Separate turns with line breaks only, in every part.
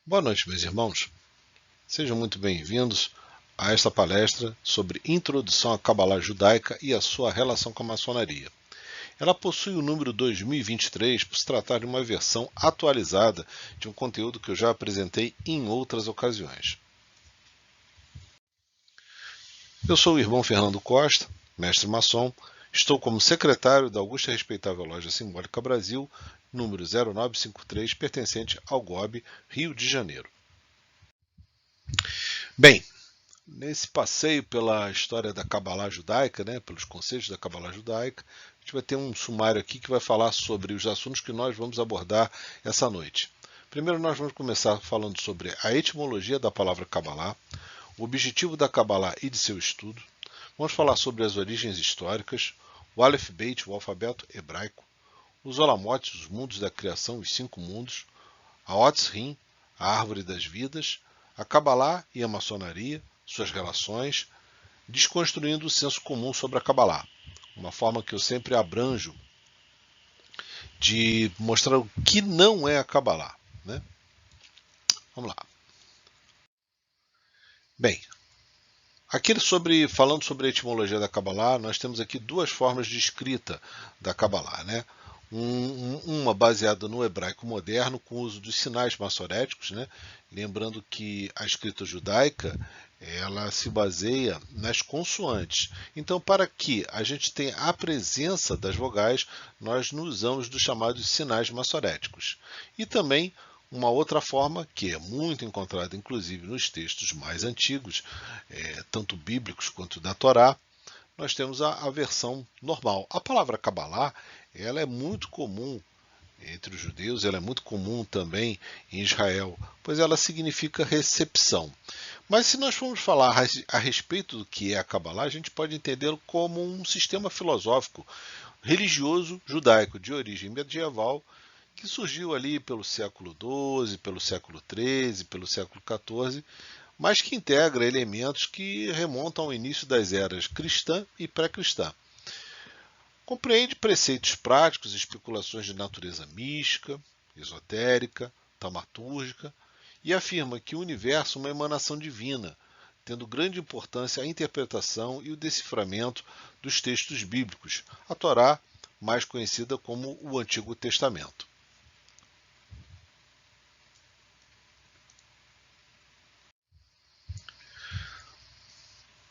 Boa noite, meus irmãos. Sejam muito bem-vindos a esta palestra sobre Introdução à Cabalá Judaica e a sua relação com a maçonaria. Ela possui o número 2023 por se tratar de uma versão atualizada de um conteúdo que eu já apresentei em outras ocasiões. Eu sou o irmão Fernando Costa, mestre maçom. Estou como secretário da Augusta e Respeitável Loja Simbólica Brasil, número 0953, pertencente ao GOB, Rio de Janeiro. Bem, nesse passeio pela história da Cabalá judaica, pelos conceitos da Cabalá judaica, a gente vai ter um sumário aqui que vai falar sobre os assuntos que nós vamos abordar essa noite. Primeiro nós vamos começar falando sobre a etimologia da palavra Cabalá, o objetivo da Cabalá e de seu estudo. Vamos falar sobre as origens históricas, o Aleph Beit, o alfabeto hebraico, os Olamotes, os mundos da criação, os 5 mundos, a Otz Rim, a árvore das vidas, a Cabalá e a maçonaria, suas relações, desconstruindo o senso comum sobre a Cabalá, uma forma que eu sempre abranjo de mostrar o que não é a Cabalá. Né? Vamos lá. Bem, falando sobre a etimologia da Cabalá, nós temos aqui duas formas de escrita da Cabalá. Né? Uma baseada no hebraico moderno, com o uso dos sinais maçoréticos, né? Lembrando que a escrita judaica ela se baseia nas consoantes. Então, para que a gente tenha a presença das vogais, nós usamos dos chamados sinais maçoréticos. E também uma outra forma, que é muito encontrada inclusive nos textos mais antigos, tanto bíblicos quanto da Torá, nós temos a versão normal. A palavra Kabbalah ela é muito comum entre os judeus, ela é muito comum também em Israel, pois ela significa recepção. Mas se nós formos falar a respeito do que é a Kabbalah, a gente pode entendê-lo como um sistema filosófico religioso judaico de origem medieval que surgiu ali pelo século XII, pelo século XIII, pelo século XIV, mas que integra elementos que remontam ao início das eras cristã e pré-cristã. Compreende preceitos práticos e especulações de natureza mística, esotérica, taumatúrgica, e afirma que o universo é uma emanação divina, tendo grande importância a interpretação e o deciframento dos textos bíblicos, a Torá, mais conhecida como o Antigo Testamento.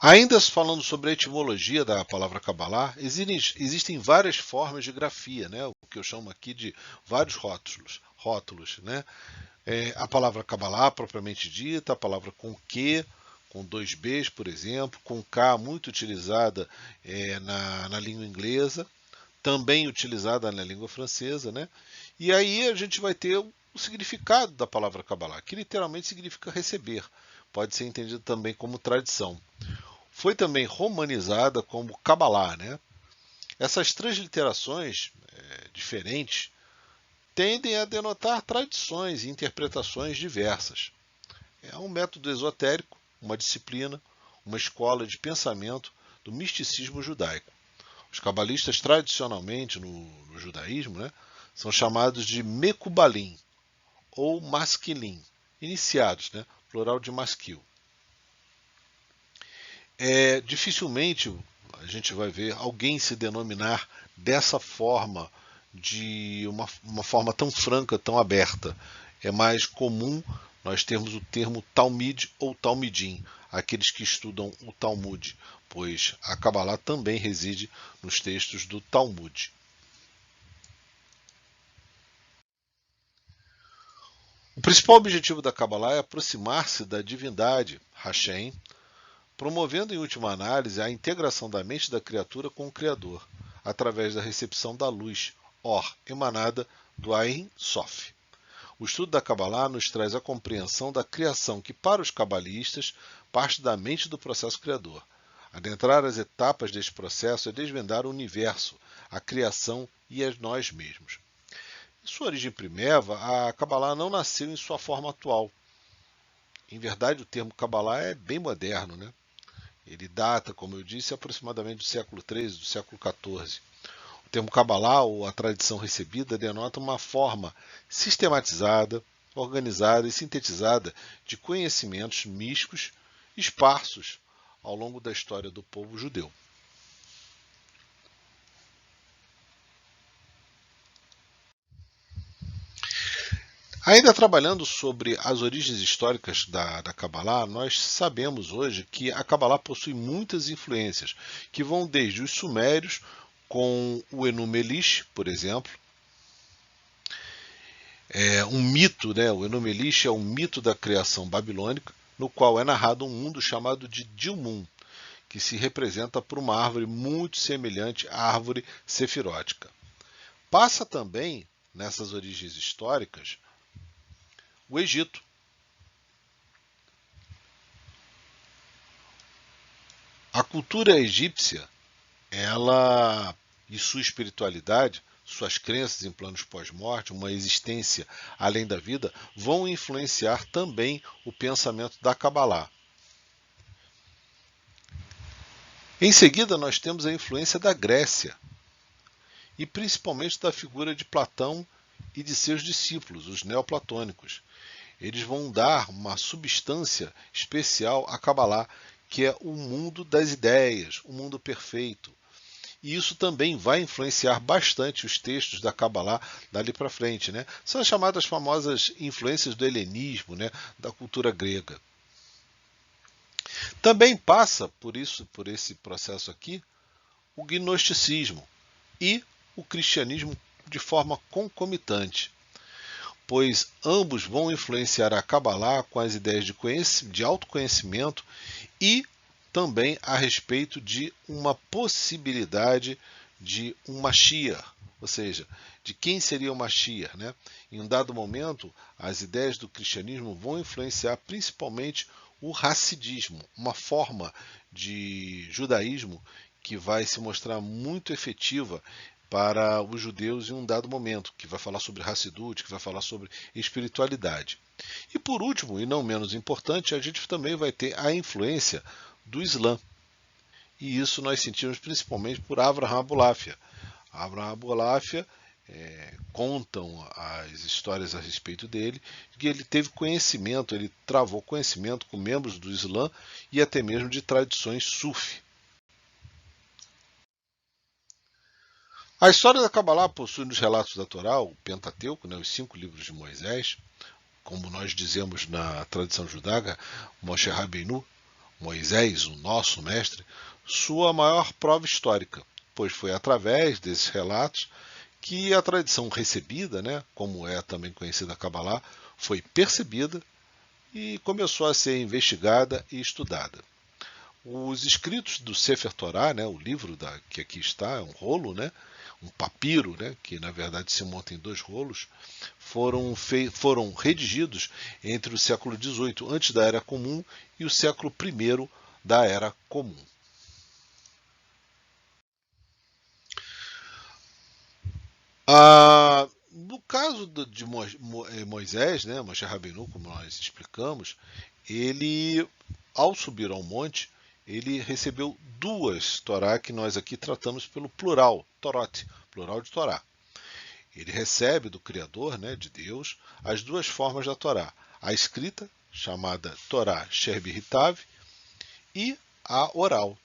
Ainda falando sobre a etimologia da palavra Kabbalah, existem várias formas de grafia, né? O que eu chamo aqui de vários rótulos, né? A palavra Kabbalah propriamente dita, a palavra com Q, com dois Bs, por exemplo, com K, muito utilizada na língua inglesa, também utilizada na língua francesa, né? E aí a gente vai ter o significado da palavra Kabbalah, que literalmente significa receber. Pode ser entendido também como tradição. Foi também romanizada como Kabbalah. Né? Essas transliterações diferentes tendem a denotar tradições e interpretações diversas. É um método esotérico, uma disciplina, uma escola de pensamento do misticismo judaico. Os cabalistas, tradicionalmente no judaísmo, né, são chamados de Mekubalim ou Masquilim, iniciados, né, plural de masquil. Dificilmente a gente vai ver alguém se denominar dessa forma, de uma forma tão franca, tão aberta. É mais comum nós termos o termo Talmid ou Talmidim, aqueles que estudam o Talmud, pois a Kabbalah também reside nos textos do Talmud. O principal objetivo da Kabbalah é aproximar-se da divindade, Hashem, promovendo em última análise a integração da mente da criatura com o Criador, através da recepção da luz, Or, emanada do Ein Sof. O estudo da Kabbalah nos traz a compreensão da criação que, para os cabalistas, parte da mente do processo criador. Adentrar as etapas deste processo é desvendar o universo, a criação e a nós mesmos. Em sua origem primeva, a Kabbalah não nasceu em sua forma atual. Em verdade, o termo Kabbalah é bem moderno, né? Ele data, como eu disse, aproximadamente do século XIII, do século XIV. O termo Kabbalah, ou a tradição recebida, denota uma forma sistematizada, organizada e sintetizada de conhecimentos místicos esparsos ao longo da história do povo judeu. Ainda trabalhando sobre as origens históricas da Kabbalah, nós sabemos hoje que a Kabbalah possui muitas influências, que vão desde os sumérios, com o Enuma Elish, por exemplo. É um mito, né? O Enuma Elish é um mito da criação babilônica, no qual é narrado um mundo chamado de Dilmun, que se representa por uma árvore muito semelhante à árvore sefirótica. Passa também, nessas origens históricas, o Egito. A cultura egípcia, ela e sua espiritualidade, suas crenças em planos pós-morte, uma existência além da vida, vão influenciar também o pensamento da Kabbalah. Em seguida, nós temos a influência da Grécia, e principalmente da figura de Platão e de seus discípulos, os neoplatônicos. Eles vão dar uma substância especial à Kabbalah, que é o mundo das ideias, o mundo perfeito. E isso também vai influenciar bastante os textos da Kabbalah dali para frente, né? São as chamadas famosas influências do helenismo, né? Da cultura grega. Também passa por esse processo aqui, o gnosticismo e o cristianismo de forma concomitante, pois ambos vão influenciar a Kabbalah com as ideias de autoconhecimento e também a respeito de uma possibilidade de um Mashiach, ou seja, de quem seria o Mashiach, né? Em um dado momento, as ideias do cristianismo vão influenciar principalmente o Hassidismo, uma forma de judaísmo que vai se mostrar muito efetiva para os judeus em um dado momento, que vai falar sobre Hassidut, que vai falar sobre espiritualidade. E por último, e não menos importante, a gente também vai ter a influência do Islã. E isso nós sentimos principalmente por Avraham Abulafia. Avraham Abulafia, contam as histórias a respeito dele, que ele teve conhecimento, ele travou conhecimento com membros do Islã e até mesmo de tradições sufi. A história da Kabbalah possui nos relatos da Torá o Pentateuco, né, os 5 livros de Moisés, como nós dizemos na tradição judaica, Moshe Rabbeinu, Moisés, o nosso mestre, sua maior prova histórica, pois foi através desses relatos que a tradição recebida, né, como é também conhecida a Kabbalah, foi percebida e começou a ser investigada e estudada. Os escritos do Sefer Torah, né, o livro que aqui está, é um rolo, né, um papiro, né, que na verdade se monta em 2 rolos, foram redigidos entre o século XVIII, antes da Era Comum, e o século I da Era Comum. No caso de Moisés, né, Moshe Rabbeinu, como nós explicamos, ele, ao subir ao monte, ele recebeu 2 Torá que nós aqui tratamos pelo plural, Torot, plural de Torá. Ele recebe do Criador, né, de Deus, as 2 formas da Torá. A escrita, chamada Torá Sheb Hitav, e a oral,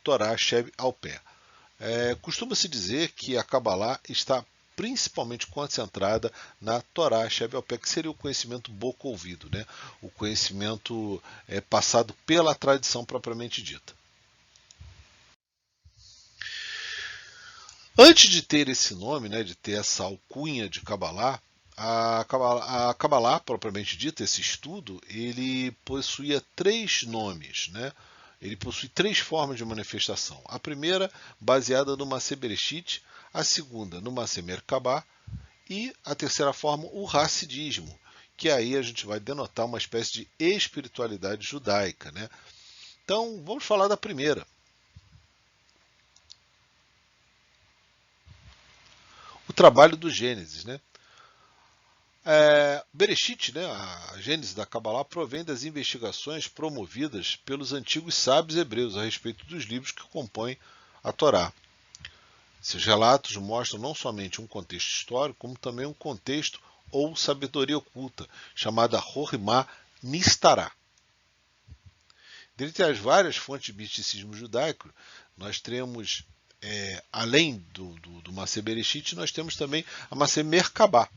Torá Sheb ao pé. Costuma-se dizer que a Kabbalah está principalmente concentrada na Torá Sheb ao pé, que seria o conhecimento boca-ouvido, né? O conhecimento passado pela tradição propriamente dita. Antes de ter esse nome, né, de ter essa alcunha de Kabbalah, a Kabbalah, propriamente dita, esse estudo, ele possuía 3 nomes, né? Ele possui 3 formas de manifestação. A primeira, baseada no Maseh Bereshit, a segunda, no Maseh Merkabah, e a terceira forma, o Hassidismo, que aí a gente vai denotar uma espécie de espiritualidade judaica, né? Então, vamos falar da primeira. O trabalho do Gênesis, né? Bereshit, né, a Gênesis da Kabbalah, provém das investigações promovidas pelos antigos sábios hebreus a respeito dos livros que compõem a Torá. Esses relatos mostram não somente um contexto histórico, como também um contexto ou sabedoria oculta, chamada Rohimá Nistará. Dentre as várias fontes de misticismo judaico, nós temos, além do Masé Bereshit, nós temos também a Masé Merkabah,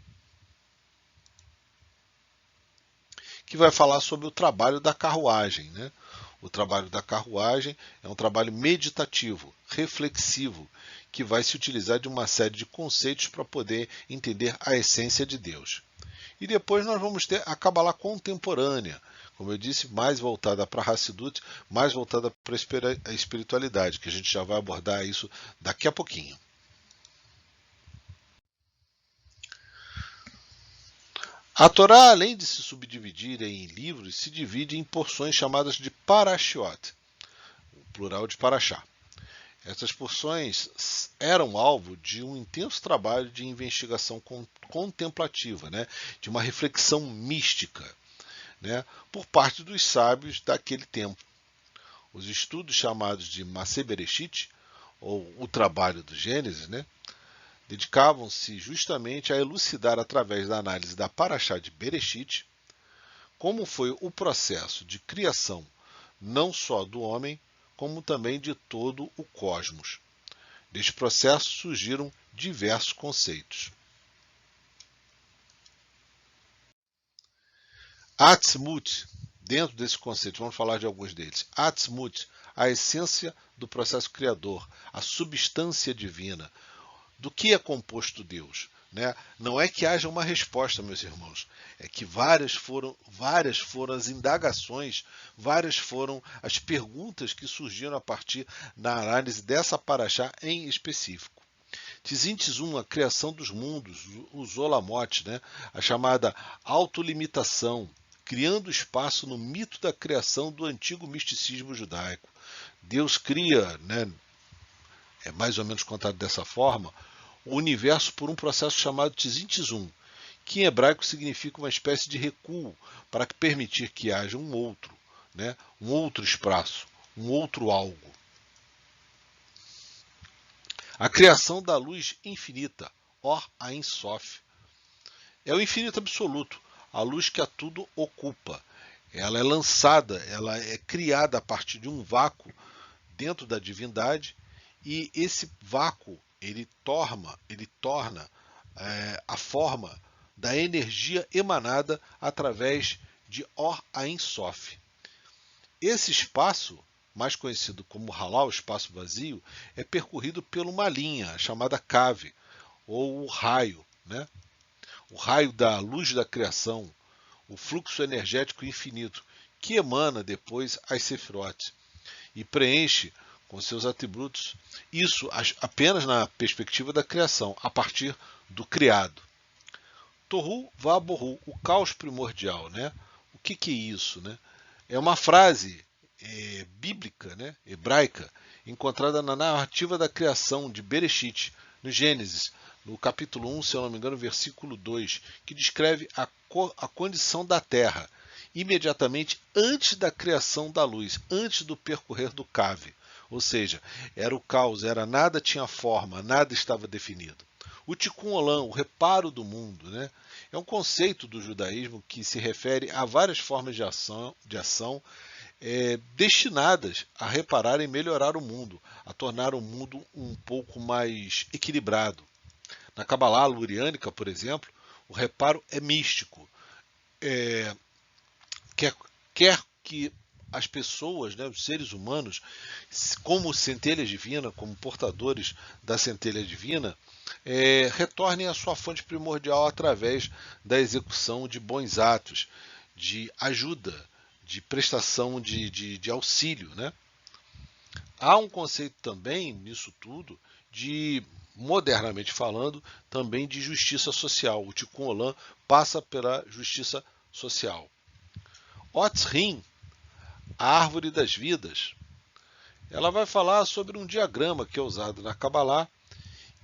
que vai falar sobre o trabalho da carruagem, né? O trabalho da carruagem é um trabalho meditativo, reflexivo, que vai se utilizar de uma série de conceitos para poder entender a essência de Deus. E depois nós vamos ter a Kabbalah contemporânea, como eu disse, mais voltada para a Hassidut, mais voltada para a espiritualidade, que a gente já vai abordar isso daqui a pouquinho. A Torá, além de se subdividir em livros, se divide em porções chamadas de parashiot, o plural de parashá. Essas porções eram alvo de um intenso trabalho de investigação contemplativa, né, de uma reflexão mística, né, por parte dos sábios daquele tempo. Os estudos chamados de Masé Bereshit, ou o trabalho do Gênesis, né, dedicavam-se justamente a elucidar, através da análise da Parashá de Bereshit, como foi o processo de criação não só do homem, como também de todo o cosmos. Deste processo surgiram diversos conceitos. Atzmut, dentro desse conceito, vamos falar de alguns deles. Atzmut, a essência do processo criador, a substância divina. Do que é composto Deus? Né? Não é que haja uma resposta, meus irmãos, é que várias foram as indagações, várias foram as perguntas que surgiram a partir da análise dessa parashá em específico. Tzim, a criação dos mundos, o Zolamot, né? A chamada autolimitação, criando espaço no mito da criação do antigo misticismo judaico. Deus cria, né, é mais ou menos contado dessa forma, o universo por um processo chamado Tzim, que em hebraico significa uma espécie de recuo para permitir que haja um outro, né, um outro espaço, um outro algo. A criação da luz infinita, Or Ein Sof, é o infinito absoluto, a luz que a tudo ocupa. Ela é lançada, ela é criada a partir de um vácuo dentro da divindade, e esse vácuo ele torna a forma da energia emanada através de Or Ein Sof. Esse espaço, mais conhecido como Halal, espaço vazio, é percorrido por uma linha chamada cave, ou o raio, né? O raio da luz da criação, o fluxo energético infinito, que emana depois as Sefirot e preenche com seus atributos, isso apenas na perspectiva da criação, a partir do criado. Tohu Vabohu, o caos primordial, né? O que é isso, né? É uma frase bíblica, né, hebraica, encontrada na narrativa da criação de Bereshit, no Gênesis, no capítulo 1, se eu não me engano, versículo 2, que descreve a condição da terra, imediatamente antes da criação da luz, antes do percorrer do cave. Ou seja, era o caos, nada tinha forma, nada estava definido. O Tikkun Olam, o reparo do mundo, né, é um conceito do judaísmo que se refere a várias formas de ação destinadas a reparar e melhorar o mundo, a tornar o mundo um pouco mais equilibrado. Na Kabbalah luriânica, por exemplo, o reparo é místico. Quer que as pessoas, né, os seres humanos, como centelha divina, como portadores da centelha divina, retornem à sua fonte primordial através da execução de bons atos, de ajuda, de prestação de auxílio, né? Há um conceito também nisso tudo de, modernamente falando, também de justiça social. O Tikkun Olam passa pela justiça social. Otzrim, a árvore das vidas, ela vai falar sobre um diagrama que é usado na Kabbalah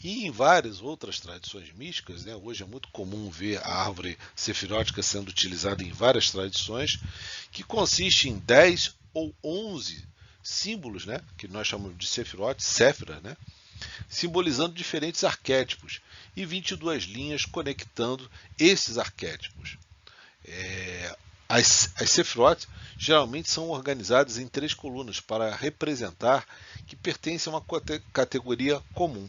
e em várias outras tradições místicas, né? Hoje é muito comum ver a árvore sefirótica sendo utilizada em várias tradições, que consiste em 10 ou 11 símbolos, né? Que nós chamamos de sefirot, séfira, né? simbolizando diferentes arquétipos, e 22 linhas conectando esses arquétipos. As Sefirot geralmente são organizadas em 3 colunas para representar que pertencem a uma categoria comum.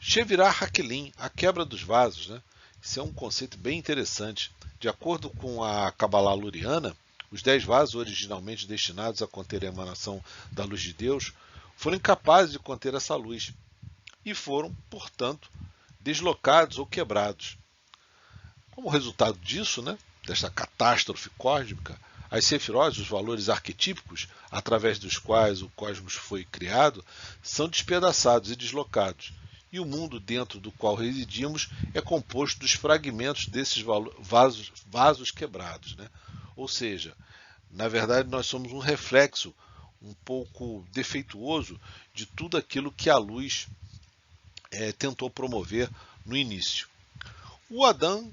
Shevirah Hakelim, a quebra dos vasos, né? Isso é um conceito bem interessante. De acordo com a Kabbalah luriana, os 10 vasos originalmente destinados a conter a emanação da luz de Deus foram incapazes de conter essa luz e foram, portanto, deslocados ou quebrados. Como resultado disso, né, desta catástrofe cósmica, as Sefirot, os valores arquetípicos através dos quais o cosmos foi criado, são despedaçados e deslocados. E o mundo dentro do qual residimos é composto dos fragmentos desses vasos quebrados, né? Ou seja, na verdade nós somos um reflexo um pouco defeituoso de tudo aquilo que a luz tentou promover no início. O Adão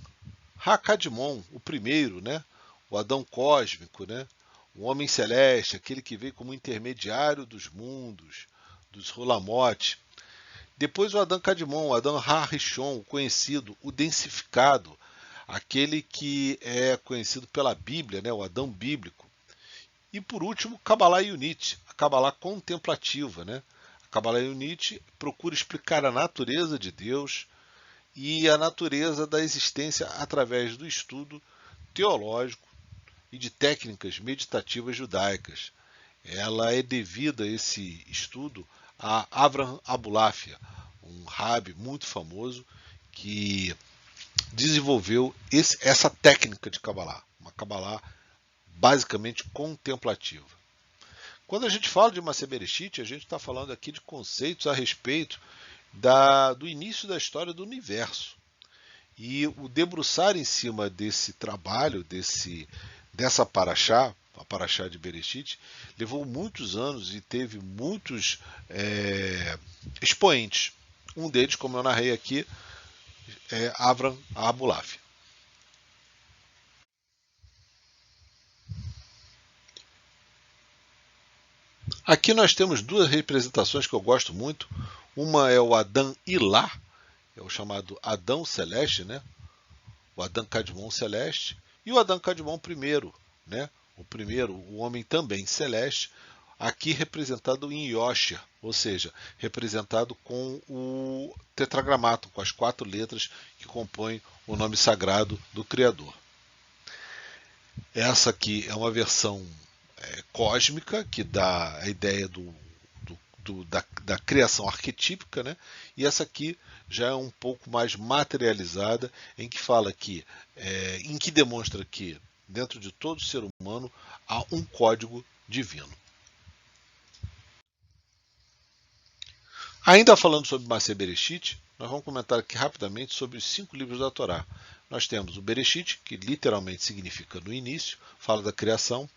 Hakadmon, o primeiro, né? O Adão cósmico, né? O homem celeste, aquele que veio como intermediário dos mundos, dos Rolamot. Depois o Adão Kadmon, o Adão Ha-Rishon, o conhecido, o densificado, aquele que é conhecido pela Bíblia, né, o Adão bíblico. E por último, Kabbalah Yunit, a Kabbalah contemplativa. Né? A Kabbalah Yunit procura explicar a natureza de Deus e a natureza da existência através do estudo teológico e de técnicas meditativas judaicas. Ela é devida, esse estudo, a Avraham Abulafia, um rabi muito famoso que desenvolveu essa técnica de Kabbalah, uma Kabbalah basicamente contemplativa. Quando a gente fala de Masé Bereshit, a gente está falando aqui de conceitos a respeito do início da história do universo. E o debruçar em cima desse trabalho, dessa paraxá, a paraxá de Bereshit, levou muitos anos e teve muitos expoentes. Um deles, como eu narrei aqui, é Avraham Abulafia. Aqui nós temos duas representações que eu gosto muito. Uma é o Adão Ilá, é o chamado Adão Celeste, né? O Adão Kadmon Celeste, e o Adão Kadmon I, né? O primeiro, o homem também celeste, aqui representado em Yosher, ou seja, representado com o tetragramaton, com as 4 letras que compõem o nome sagrado do Criador. Essa aqui é uma versão cósmica, que dá a ideia da criação arquetípica, né? E essa aqui já é um pouco mais materializada, em que fala que, em que demonstra que dentro de todo ser humano há um código divino. Ainda falando sobre Masé Bereshit, nós vamos comentar aqui rapidamente sobre os 5 livros da Torá. Nós temos o Bereshit, que literalmente significa no início, fala da criação.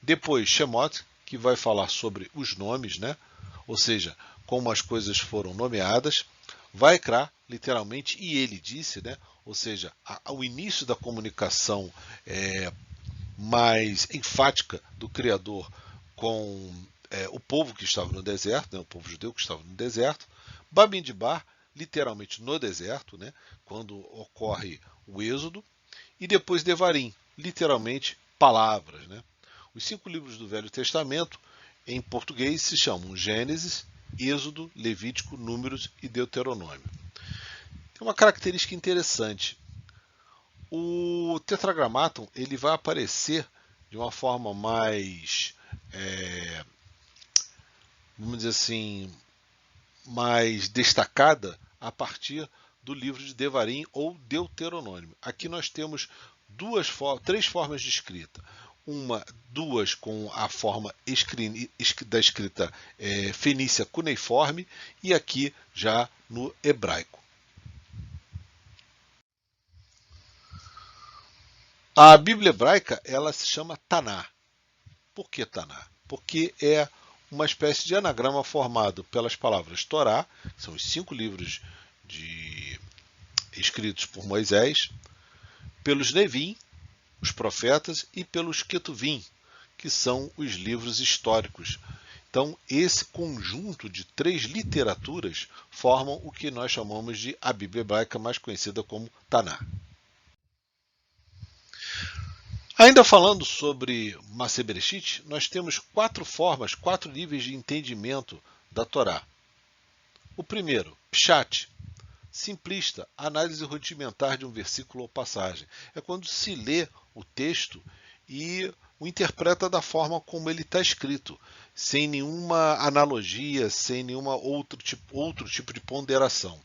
Depois Shemot, que vai falar sobre os nomes, né? Ou seja, como as coisas foram nomeadas. Vaikra, literalmente, e ele disse, né? Ou seja, o início da comunicação mais enfática do Criador com o povo que estava no deserto, né? O povo judeu que estava no deserto. Bamidbar, literalmente no deserto, né? Quando ocorre o êxodo. E depois Devarim, literalmente palavras, né? Os 5 livros do Velho Testamento, em português, se chamam Gênesis, Êxodo, Levítico, Números e Deuteronômio. Tem uma característica interessante. O tetragramaton ele vai aparecer de uma forma mais, vamos dizer assim, mais destacada a partir do livro de Devarim ou Deuteronômio. Aqui nós temos 3 formas de escrita. Duas com a forma da escrita fenícia cuneiforme e aqui já no hebraico. A Bíblia hebraica ela se chama Taná. Por que Taná? Porque é uma espécie de anagrama formado pelas palavras Torá, que são os 5 livros escritos por Moisés, pelos Nevim, os profetas, e pelos Ketuvim, que são os livros históricos. Então, esse conjunto de 3 literaturas formam o que nós chamamos de a Bíblia hebraica, mais conhecida como Taná. Ainda falando sobre Maaseh Bereshit, nós temos 4 formas, 4 níveis de entendimento da Torá. O primeiro, Pshat, simplista, análise rudimentar de um versículo ou passagem. É quando se lê o texto e o interpreta da forma como ele está escrito, sem nenhuma analogia, sem nenhuma outro tipo de ponderação.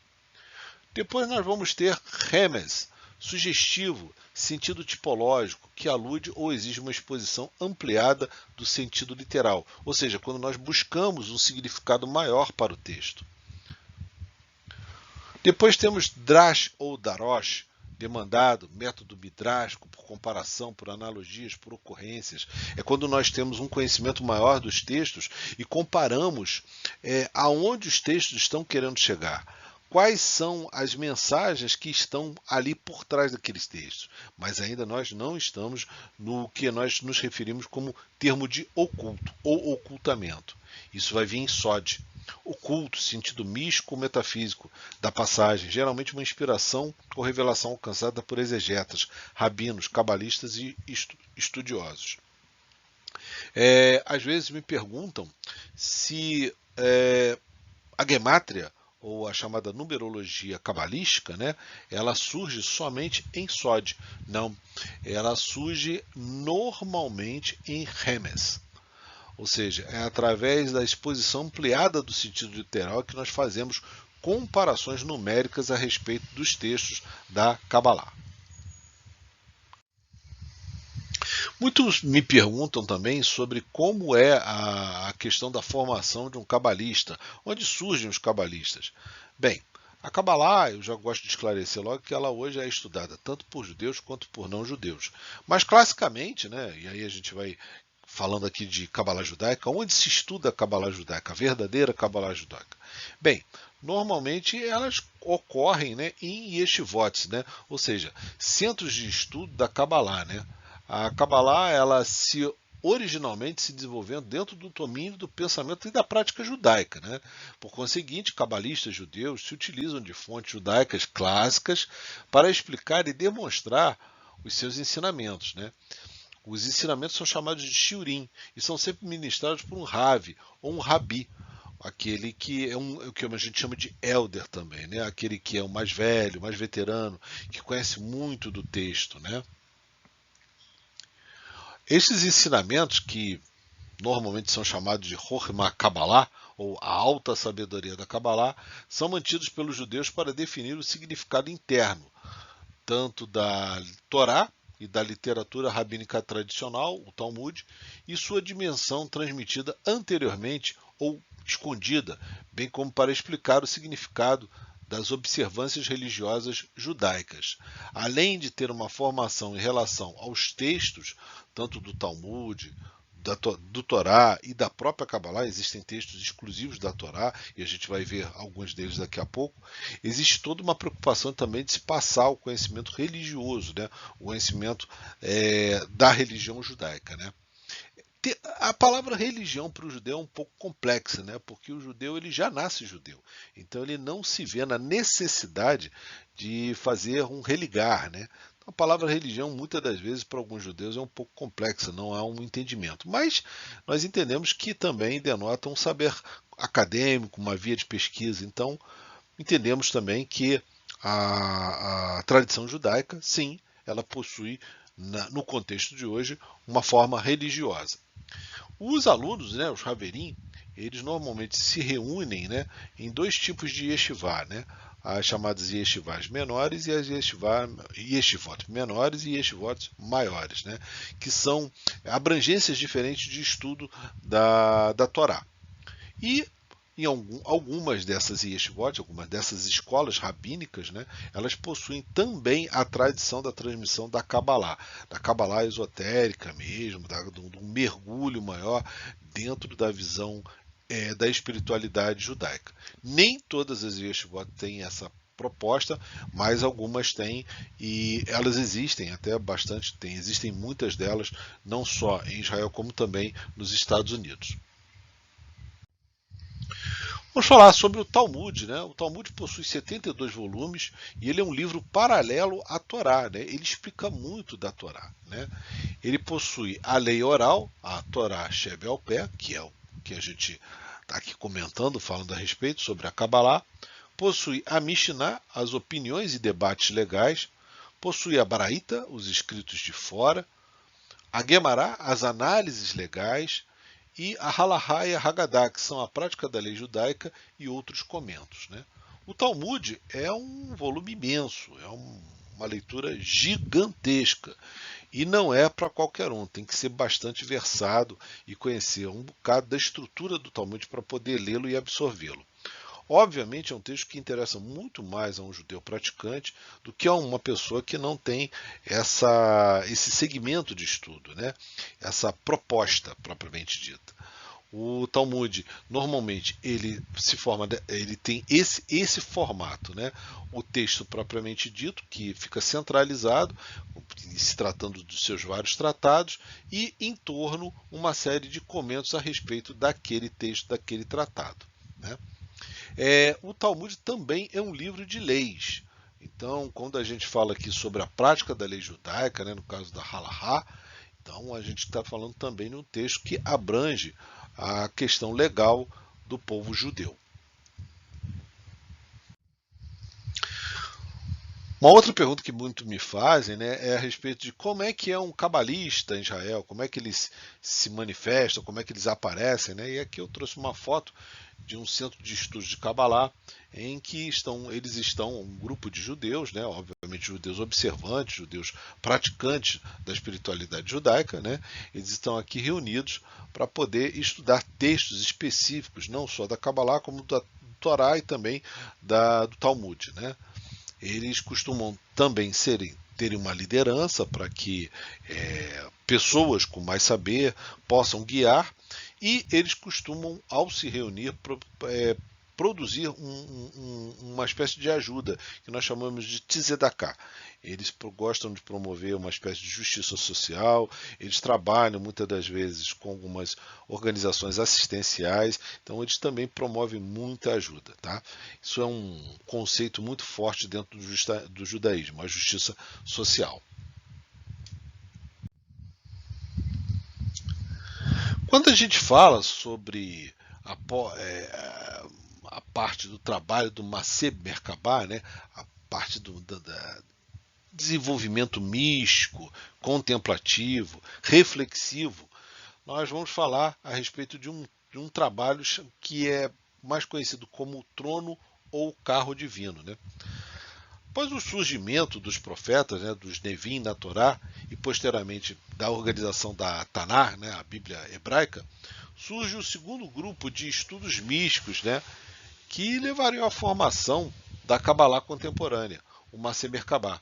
Depois nós vamos ter Remes, sugestivo, sentido tipológico, que alude ou exige uma exposição ampliada do sentido literal, ou seja, quando nós buscamos um significado maior para o texto. Depois temos Drash ou Darosh, demandado, método midrástico, por comparação, por analogias, por ocorrências. É quando nós temos um conhecimento maior dos textos e comparamos aonde os textos estão querendo chegar. Quais são as mensagens que estão ali por trás daqueles textos. Mas ainda nós não estamos no que nós nos referimos como termo de oculto ou ocultamento. Isso vai vir em Sod. Oculto, sentido místico ou metafísico da passagem, geralmente uma inspiração ou revelação alcançada por exegetas, rabinos, cabalistas e estudiosos. Às vezes me perguntam se a gemátria, ou a chamada numerologia cabalística, ela surge somente em Sod. Não, ela surge normalmente em Remes. Ou seja, é através da exposição ampliada do sentido literal que nós fazemos comparações numéricas a respeito dos textos da Kabbalah. Muitos me perguntam também sobre como é a questão da formação de um cabalista, onde surgem os cabalistas. Bem, a Kabbalah, eu já gosto de esclarecer logo que ela hoje é estudada tanto por judeus quanto por não judeus. Mas classicamente, e aí a gente vai falando aqui de Kabbalah judaica, onde se estuda a Kabbalah judaica, a verdadeira Kabbalah judaica? Bem, normalmente elas ocorrem em yeshivot, ou seja, centros de estudo da Kabbalah. A Kabbalah, ela originalmente se desenvolvendo dentro do domínio do pensamento e da prática judaica. Por conseguinte, cabalistas judeus se utilizam de fontes judaicas clássicas para explicar e demonstrar os seus ensinamentos. Os ensinamentos são chamados de shiurim e são sempre ministrados por um Rav ou um Rabi, aquele que é o que a gente chama de elder também, aquele que é o mais velho, mais veterano, que conhece muito do texto. Esses ensinamentos, que normalmente são chamados de Chokhmah Kabbalah, ou a alta sabedoria da Kabbalah, são mantidos pelos judeus para definir o significado interno, tanto da Torá e da literatura rabínica tradicional, o Talmud, e sua dimensão transmitida anteriormente ou escondida, bem como para explicar o significado das observâncias religiosas judaicas. Além de ter uma formação em relação aos textos, tanto do Talmud, do Torá e da própria Kabbalah, existem textos exclusivos da Torá, e a gente vai ver alguns deles daqui a pouco. Existe toda uma preocupação também de se passar o conhecimento religioso, o conhecimento da religião judaica. A palavra religião para o judeu é um pouco complexa, porque o judeu ele já nasce judeu, então ele não se vê na necessidade de fazer um religar. A palavra religião, muitas das vezes, para alguns judeus é um pouco complexa, não há um entendimento. Mas nós entendemos que também denota um saber acadêmico, uma via de pesquisa. Então, entendemos também que a tradição judaica, sim, ela possui, no contexto de hoje, uma forma religiosa. Os alunos, os Haverim, eles normalmente se reúnem em 2 tipos de yeshivá, as chamadas yeshivás menores e as yeshivot menores e yeshivot maiores, que são abrangências diferentes de estudo da Torá. E em algumas dessas yeshivot, algumas dessas escolas rabínicas, elas possuem também a tradição da transmissão da Kabbalah esotérica mesmo, de um mergulho maior dentro da visão da espiritualidade judaica. Nem todas as yeshivot têm essa proposta, mas algumas têm, e elas existem até bastante, existem muitas delas, não só em Israel, como também nos Estados Unidos. Vamos falar sobre o Talmud, né? O Talmud possui 72 volumes e ele é um livro paralelo à Torá, né? Ele explica muito da Torá, né? Ele possui a lei oral, a Torá Shevel Pé, que é o que a gente está aqui comentando, falando a respeito sobre a Kabbalah. Possui a Mishnah, as opiniões e debates legais. Possui a Baraita, os escritos de fora. A Guemará, as análises legais. E a Halahá e a Haggadah, que são a prática da lei judaica e outros comentos, né? O Talmud é um volume imenso, é uma leitura gigantesca. E não é para qualquer um, tem que ser bastante versado e conhecer um bocado da estrutura do Talmud para poder lê-lo e absorvê-lo. Obviamente é um texto que interessa muito mais a um judeu praticante do que a uma pessoa que não tem esse segmento de estudo, né? Essa proposta propriamente dita. O Talmud normalmente ele tem esse formato, né? O texto propriamente dito, que fica centralizado, se tratando dos seus vários tratados, e em torno uma série de comentários a respeito daquele texto, daquele tratado, né? O Talmud também é um livro de leis. Então, quando a gente fala aqui sobre a prática da lei judaica, né, no caso da Halahá, então a gente está falando também de um texto que abrange a questão legal do povo judeu. Uma outra pergunta que muito me fazem, né, é a respeito de como é que é um cabalista em Israel, como é que eles se manifestam, como é que eles aparecem, né? E aqui eu trouxe uma foto de um centro de estudos de Kabbalah em que eles estão um grupo de judeus, né, obviamente judeus observantes, judeus praticantes da espiritualidade judaica, né? Eles estão aqui reunidos para poder estudar textos específicos, não só da Kabbalah, como da Torá e também do Talmud, né? Eles costumam também terem uma liderança para que pessoas com mais saber possam guiar, e eles costumam, ao se reunir, produzir uma espécie de ajuda, que nós chamamos de tzedakah. Eles gostam de promover uma espécie de justiça social, eles trabalham muitas das vezes com algumas organizações assistenciais, então eles também promovem muita ajuda. Tá? Isso é um conceito muito forte dentro do judaísmo, a justiça social. Quando a gente fala sobre a, a parte do trabalho do Maaseh Merkabah, né, a parte da desenvolvimento místico, contemplativo, reflexivo, nós vamos falar a respeito de um trabalho que é mais conhecido como o trono ou o carro divino. Né? Após o surgimento dos profetas, né, dos Nevim na Torá, e posteriormente da organização da Tanar, né, a Bíblia hebraica, surge o segundo grupo de estudos místicos, né, que levariam à formação da Kabbalah contemporânea, o Maaseh Merkabah,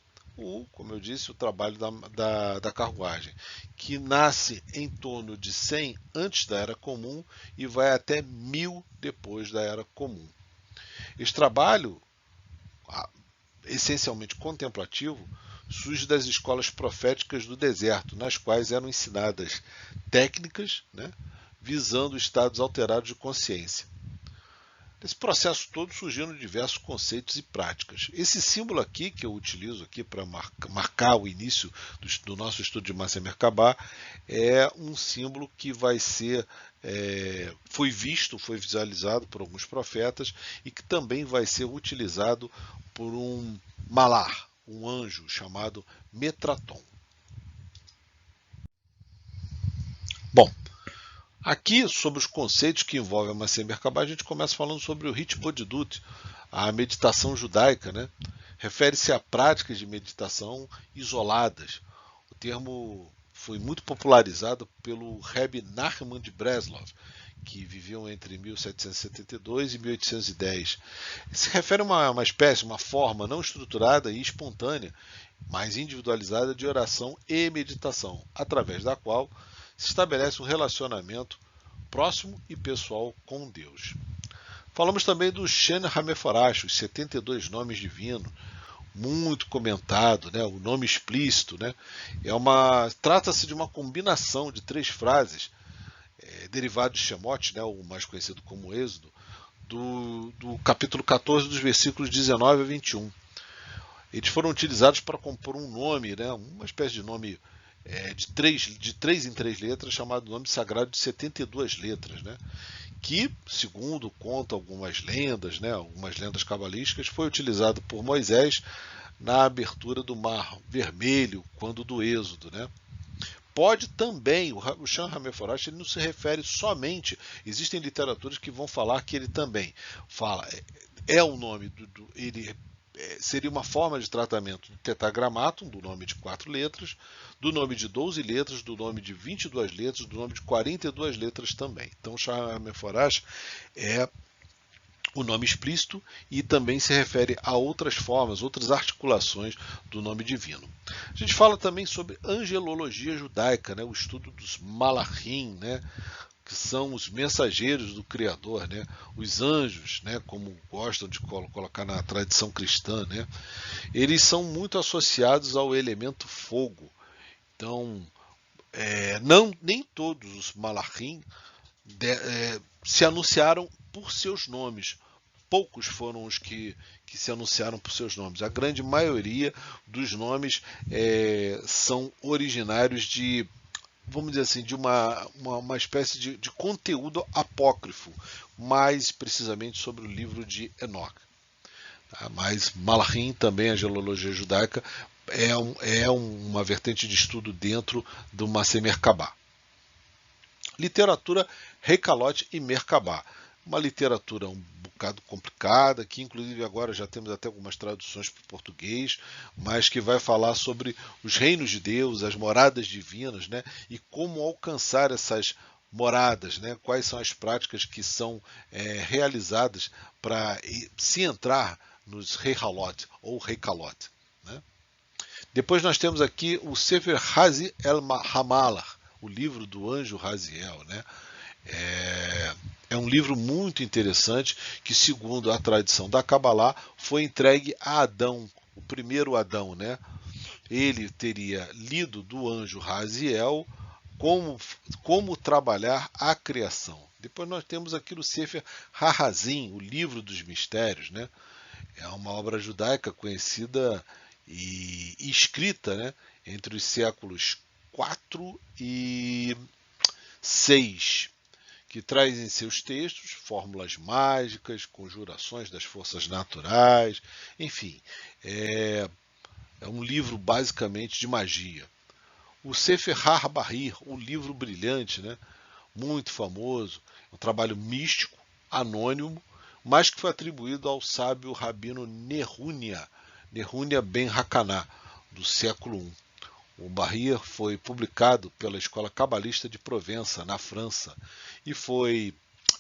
como eu disse, o trabalho da carruagem, que nasce em torno de 100 antes da Era Comum e vai até 1000 depois da Era Comum. Esse trabalho, essencialmente contemplativo, surge das escolas proféticas do deserto, nas quais eram ensinadas técnicas, né, visando estados alterados de consciência. Nesse processo todo surgiram diversos conceitos e práticas. Esse símbolo aqui, que eu utilizo aqui para marcar o início do nosso estudo de Maaseh Merkabah, é um símbolo que foi visualizado por alguns profetas e que também vai ser utilizado por um malar, um anjo chamado Metraton. Bom, aqui, sobre os conceitos que envolvem a Maaseh Merkabah, a gente começa falando sobre o Hitbodedut, a meditação judaica, né? Refere-se a práticas de meditação isoladas. O termo foi muito popularizado pelo Rebbe Nachman de Breslov, que viveu entre 1772 e 1810. Se refere a uma espécie, uma forma não estruturada e espontânea, mais individualizada de oração e meditação, através da qual se estabelece um relacionamento próximo e pessoal com Deus. Falamos também do Shen HaMeforash, os 72 nomes divinos, muito comentado, né? O nome explícito, né? Trata-se de uma combinação de 3 frases, derivados de Shemot, né? O mais conhecido como Êxodo, do capítulo 14, dos versículos 19 a 21. Eles foram utilizados para compor um nome, né, uma espécie de nome de três em três letras, chamado nome sagrado de 72 letras, né, que, segundo contam algumas lendas cabalísticas, foi utilizado por Moisés na abertura do Mar Vermelho, quando do Êxodo, né? Pode também, o Shem HaMeforash, ele não se refere somente, existem literaturas que vão falar que ele também fala, o nome ele seria uma forma de tratamento do tetragramatum, do nome de 4 letras, do nome de 12 letras, do nome de 22 letras, do nome de 42 letras também. Então o Shem HaMeforash é o nome explícito e também se refere a outras formas, outras articulações do nome divino. A gente fala também sobre angelologia judaica, né, o estudo dos malachim, né, que são os mensageiros do Criador, né, os anjos, né, como gostam de colocar na tradição cristã, né, eles são muito associados ao elemento fogo. Então, nem todos os malachim se anunciaram por seus nomes. Poucos foram os que se anunciaram por seus nomes. A grande maioria dos nomes são originários de, vamos dizer assim, de uma espécie de conteúdo apócrifo, mais precisamente sobre o livro de Enoque. Mas Malachim, também a angelologia judaica, é uma vertente de estudo dentro do Masé Merkabah. Literatura Reikalot e Merkabah. Uma literatura um bocado complicada, que inclusive agora já temos até algumas traduções para o português, mas que vai falar sobre os reinos de Deus, as moradas divinas, né, e como alcançar essas moradas, né, quais são as práticas que são realizadas para se entrar nos Reikalot ou Reikalot. Né. Depois nós temos aqui o Sefer Hazi El Hamalah, o livro do anjo Raziel, né? É um livro muito interessante que, segundo a tradição da Kabbalah, foi entregue a Adão, o primeiro Adão, né? Ele teria lido do anjo Raziel como trabalhar a criação. Depois nós temos aqui o Sefer HaHazim, o livro dos mistérios, né? É uma obra judaica conhecida e escrita, né, entre os séculos 4 e 6, que traz em seus textos fórmulas mágicas, conjurações das forças naturais, enfim, é um livro basicamente de magia. O Sefer HaBahir, o livro brilhante, né, muito famoso, um trabalho místico, anônimo, mas que foi atribuído ao sábio rabino Nehunia ben Hakaná, do século I. O Bahir foi publicado pela Escola Cabalista de Provença, na França, e foi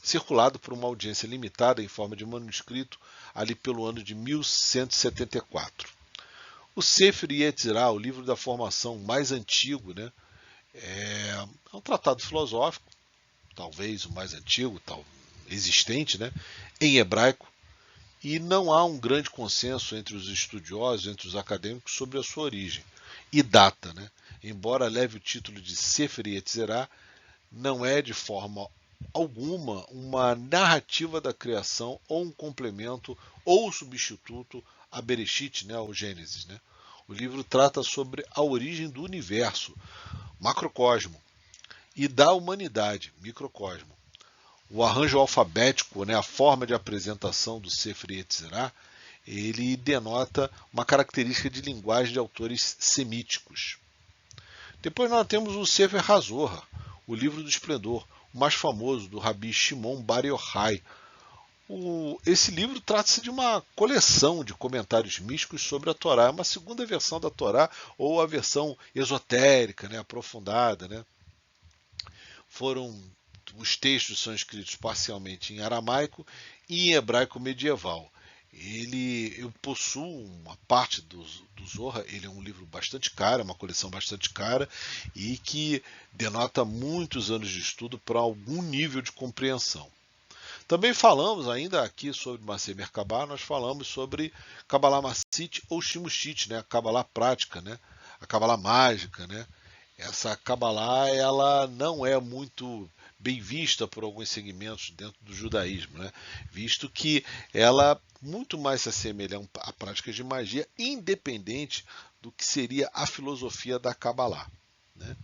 circulado por uma audiência limitada em forma de manuscrito ali pelo ano de 1174. O Sefer Yetzirah, o livro da formação mais antigo, né, é um tratado filosófico, talvez o mais antigo existente, né, em hebraico, e não há um grande consenso entre os estudiosos, entre os acadêmicos, sobre a sua origem e data, né? Embora leve o título de Sefer Yetzirah, não é de forma alguma uma narrativa da criação ou um complemento ou substituto a Bereshit, né, ao Gênesis. Né? O livro trata sobre a origem do universo, macrocosmo, e da humanidade, microcosmo. O arranjo alfabético, né, a forma de apresentação do Sefer Yetzirah, ele denota uma característica de linguagem de autores semíticos. Depois nós temos o Sefer HaZohar, o livro do esplendor, o mais famoso, do Rabi Shimon Bar Yochai. Esse livro trata-se de uma coleção de comentários místicos sobre a Torá, é uma segunda versão da Torá, ou a versão esotérica, né, aprofundada. Né. Os textos são escritos parcialmente em aramaico e em hebraico medieval. Eu possuo uma parte do Zohar, ele é um livro bastante caro, é uma coleção bastante cara e que denota muitos anos de estudo para algum nível de compreensão. Também falamos ainda aqui sobre Masé Merkabah, nós falamos sobre Kabbalah Masit ou Shimushit, né? A Kabbalah prática, né? A Kabbalah mágica, né? Essa Kabbalah ela não é muito bem vista por alguns segmentos dentro do judaísmo, né? Visto que ela muito mais se assemelha a práticas de magia, independente do que seria a filosofia da Kabbalah, né?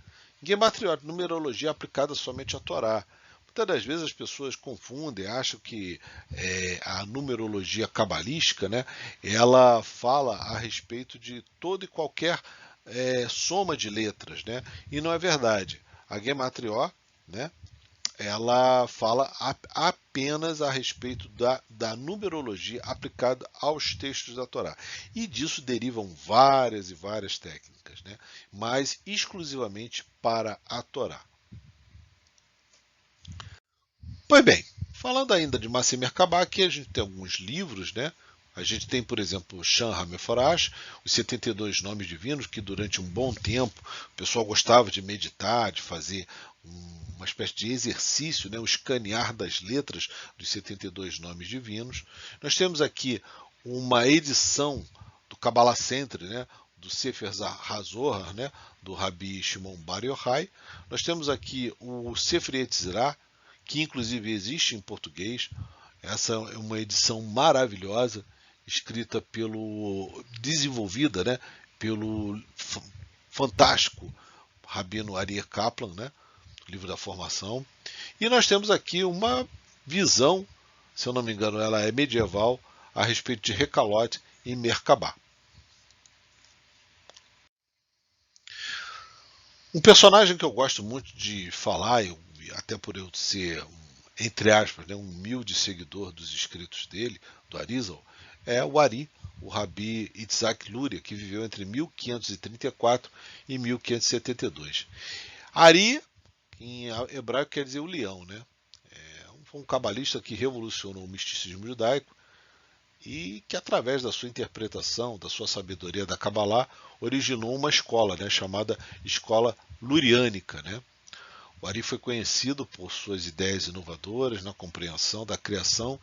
Gematriot, numerologia aplicada somente à Torá. Muitas das vezes as pessoas confundem, acham que a numerologia cabalística, né, ela fala a respeito de toda e qualquer soma de letras, né, e não é verdade. A Gematriot, né, ela fala apenas a respeito da numerologia aplicada aos textos da Torá. E disso derivam várias e várias técnicas, né? Mas exclusivamente para a Torá. Pois bem, falando ainda de Massim Merkabah, aqui a gente tem alguns livros, né? A gente tem, por exemplo, o Shan HaMeforash, os 72 nomes divinos, que durante um bom tempo o pessoal gostava de meditar, de fazer uma espécie de exercício, né? O escanear das letras dos 72 nomes divinos. Nós temos aqui uma edição do Kabbalah Century, né? Do Sefer HaZohar, né? Do Rabi Shimon Bar Yochai. Nós temos aqui o Sefer Yetzirah, que inclusive existe em português. Essa é uma edição maravilhosa, escrita desenvolvida, né, pelo fantástico Rabino Ariel Kaplan, né, livro da formação. E nós temos aqui uma visão, se eu não me engano, ela é medieval, a respeito de Recalote em Merkabah. Um personagem que eu gosto muito de falar, até por eu ser, entre aspas, né, um humilde seguidor dos escritos dele, do Arizal, é o Ari, o Rabi Itzhak Luria, que viveu entre 1534 e 1572. Ari, em hebraico, quer dizer o leão, né? Foi um cabalista que revolucionou o misticismo judaico e que, através da sua interpretação, da sua sabedoria da Kabbalah, originou uma escola, né, chamada Escola Luriânica, né? O Ari foi conhecido por suas ideias inovadoras na compreensão da criação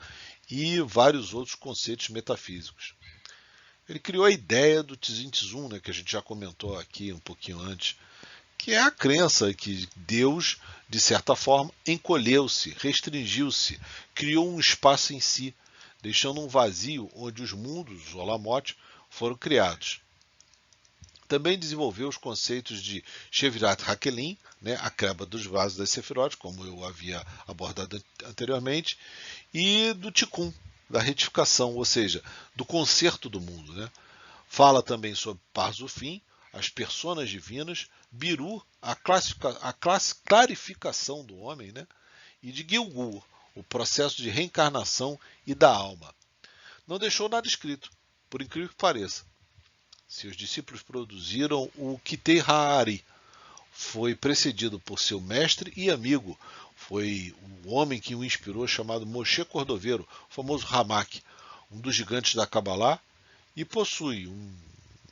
e vários outros conceitos metafísicos. Ele criou a ideia do Tzim, né, que a gente já comentou aqui um pouquinho antes, que é a crença que Deus, de certa forma, encolheu-se, restringiu-se, criou um espaço em si, deixando um vazio onde os mundos, os Olamot, foram criados. Também desenvolveu os conceitos de Shevirat Hakelim, né, a creba dos vasos das Sefirot, como eu havia abordado anteriormente, e do Tikkun, da retificação, ou seja, do conserto do mundo. Né? Fala também sobre Parzufim, as personas divinas, Biru, a clarificação do homem, né? E de Gilgul, o processo de reencarnação e da alma. Não deixou nada escrito, por incrível que pareça. Seus discípulos produziram o Kitei Ha'ari. Foi precedido por seu mestre e amigo. Foi o homem que o inspirou, chamado Moshe Cordoveiro, o famoso Ramak, um dos gigantes da Kabbalah, e possui um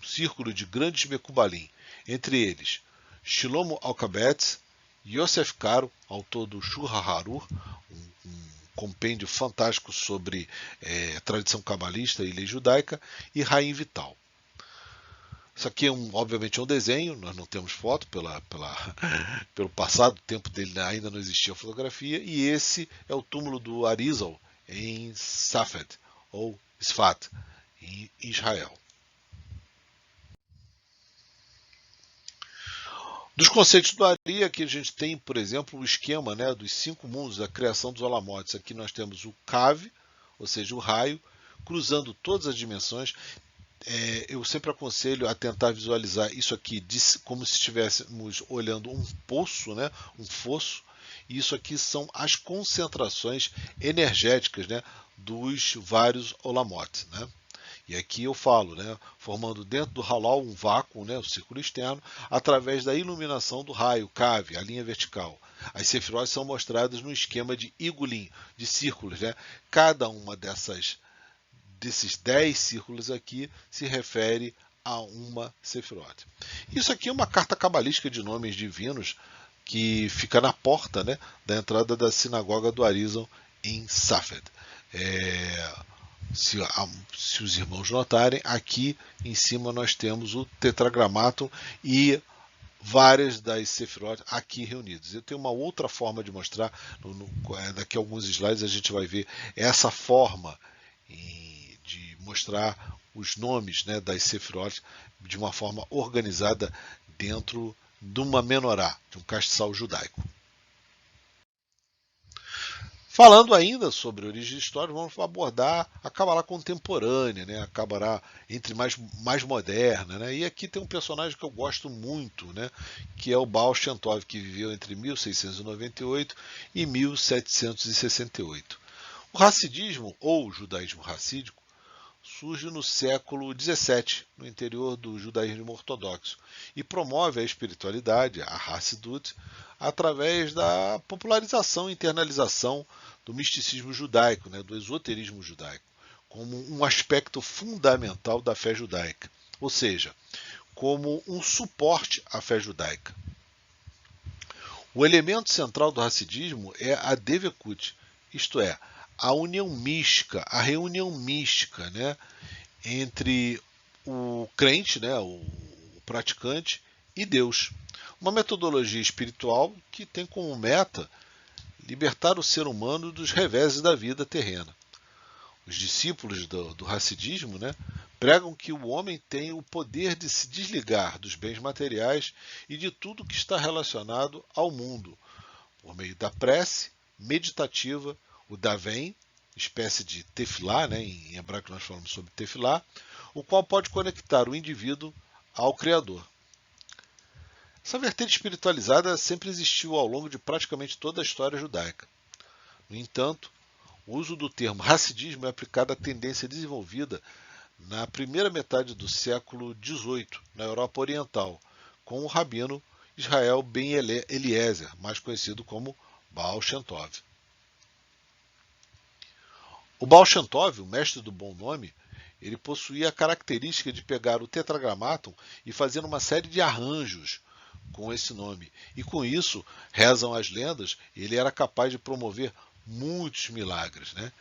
círculo de grandes Mekubalim, entre eles Shlomo Alkabetz, Yosef Karo, autor do Shulchan Aruch, um compêndio fantástico sobre tradição cabalista e lei judaica, e Haim Vital. Isso aqui é obviamente um desenho, nós não temos foto pelo passado, o tempo dele ainda não existia fotografia, e esse é o túmulo do Arizal em Safed, ou Sfat, em Israel. Dos conceitos do Ari, aqui a gente tem, por exemplo, o esquema, né, dos 5 mundos, da criação dos Olamotes. Aqui nós temos o Kave, ou seja, o raio, cruzando todas as dimensões. Eu sempre aconselho a tentar visualizar isso aqui como se estivéssemos olhando um poço, né, um fosso. E isso aqui são as concentrações energéticas, né, dos vários Olamotes, né? E aqui eu falo, né, formando dentro do halal um vácuo, né, o círculo externo, através da iluminação do raio, cave, a linha vertical. As sefirot são mostradas no esquema de igulim, de círculos. Né? Cada uma desses 10 círculos aqui se refere a uma sefirot. Isso aqui é uma carta cabalística de nomes divinos que fica na porta, né, da entrada da sinagoga do Arizal em Safed. Se os irmãos notarem, aqui em cima nós temos o tetragramaton e várias das Sefirot aqui reunidas. Eu tenho uma outra forma de mostrar, daqui a alguns slides a gente vai ver essa forma de mostrar os nomes, né, das Sefirot de uma forma organizada dentro de uma menorá, de um castiçal judaico. Falando ainda sobre origem histórica, vamos abordar a Kabbalah contemporânea, né? A Kabbalah entre mais moderna. Né? E aqui tem um personagem que eu gosto muito, né? Que é o Baal Shem Tov, que viveu entre 1698 e 1768. O Hassidismo, ou judaísmo racídico, surge no século XVII, no interior do judaísmo ortodoxo, e promove a espiritualidade, a Hassidut, através da popularização e internalização do misticismo judaico, né, do esoterismo judaico, como um aspecto fundamental da fé judaica, ou seja, como um suporte à fé judaica. O elemento central do Hassidismo é a Devekut, isto é, a união mística, a reunião mística, né, entre o crente, né, o praticante, e Deus. Uma metodologia espiritual que tem como meta libertar o ser humano dos reveses da vida terrena. Os discípulos do Hassidismo, né, pregam que o homem tem o poder de se desligar dos bens materiais e de tudo que está relacionado ao mundo, por meio da prece meditativa, o Daven, espécie de tefilá, né, em hebraico nós falamos sobre tefilá, o qual pode conectar o indivíduo ao Criador. Essa vertente espiritualizada sempre existiu ao longo de praticamente toda a história judaica. No entanto, o uso do termo Hassidismo é aplicado à tendência desenvolvida na primeira metade do século XVIII, na Europa Oriental, com o rabino Israel Ben Eliezer, mais conhecido como Baal Shem Tov. O Baal Shem Tov, o mestre do bom nome, ele possuía a característica de pegar o tetragramaton e fazer uma série de arranjos com esse nome. E com isso, rezam as lendas, ele era capaz de promover muitos milagres. Né?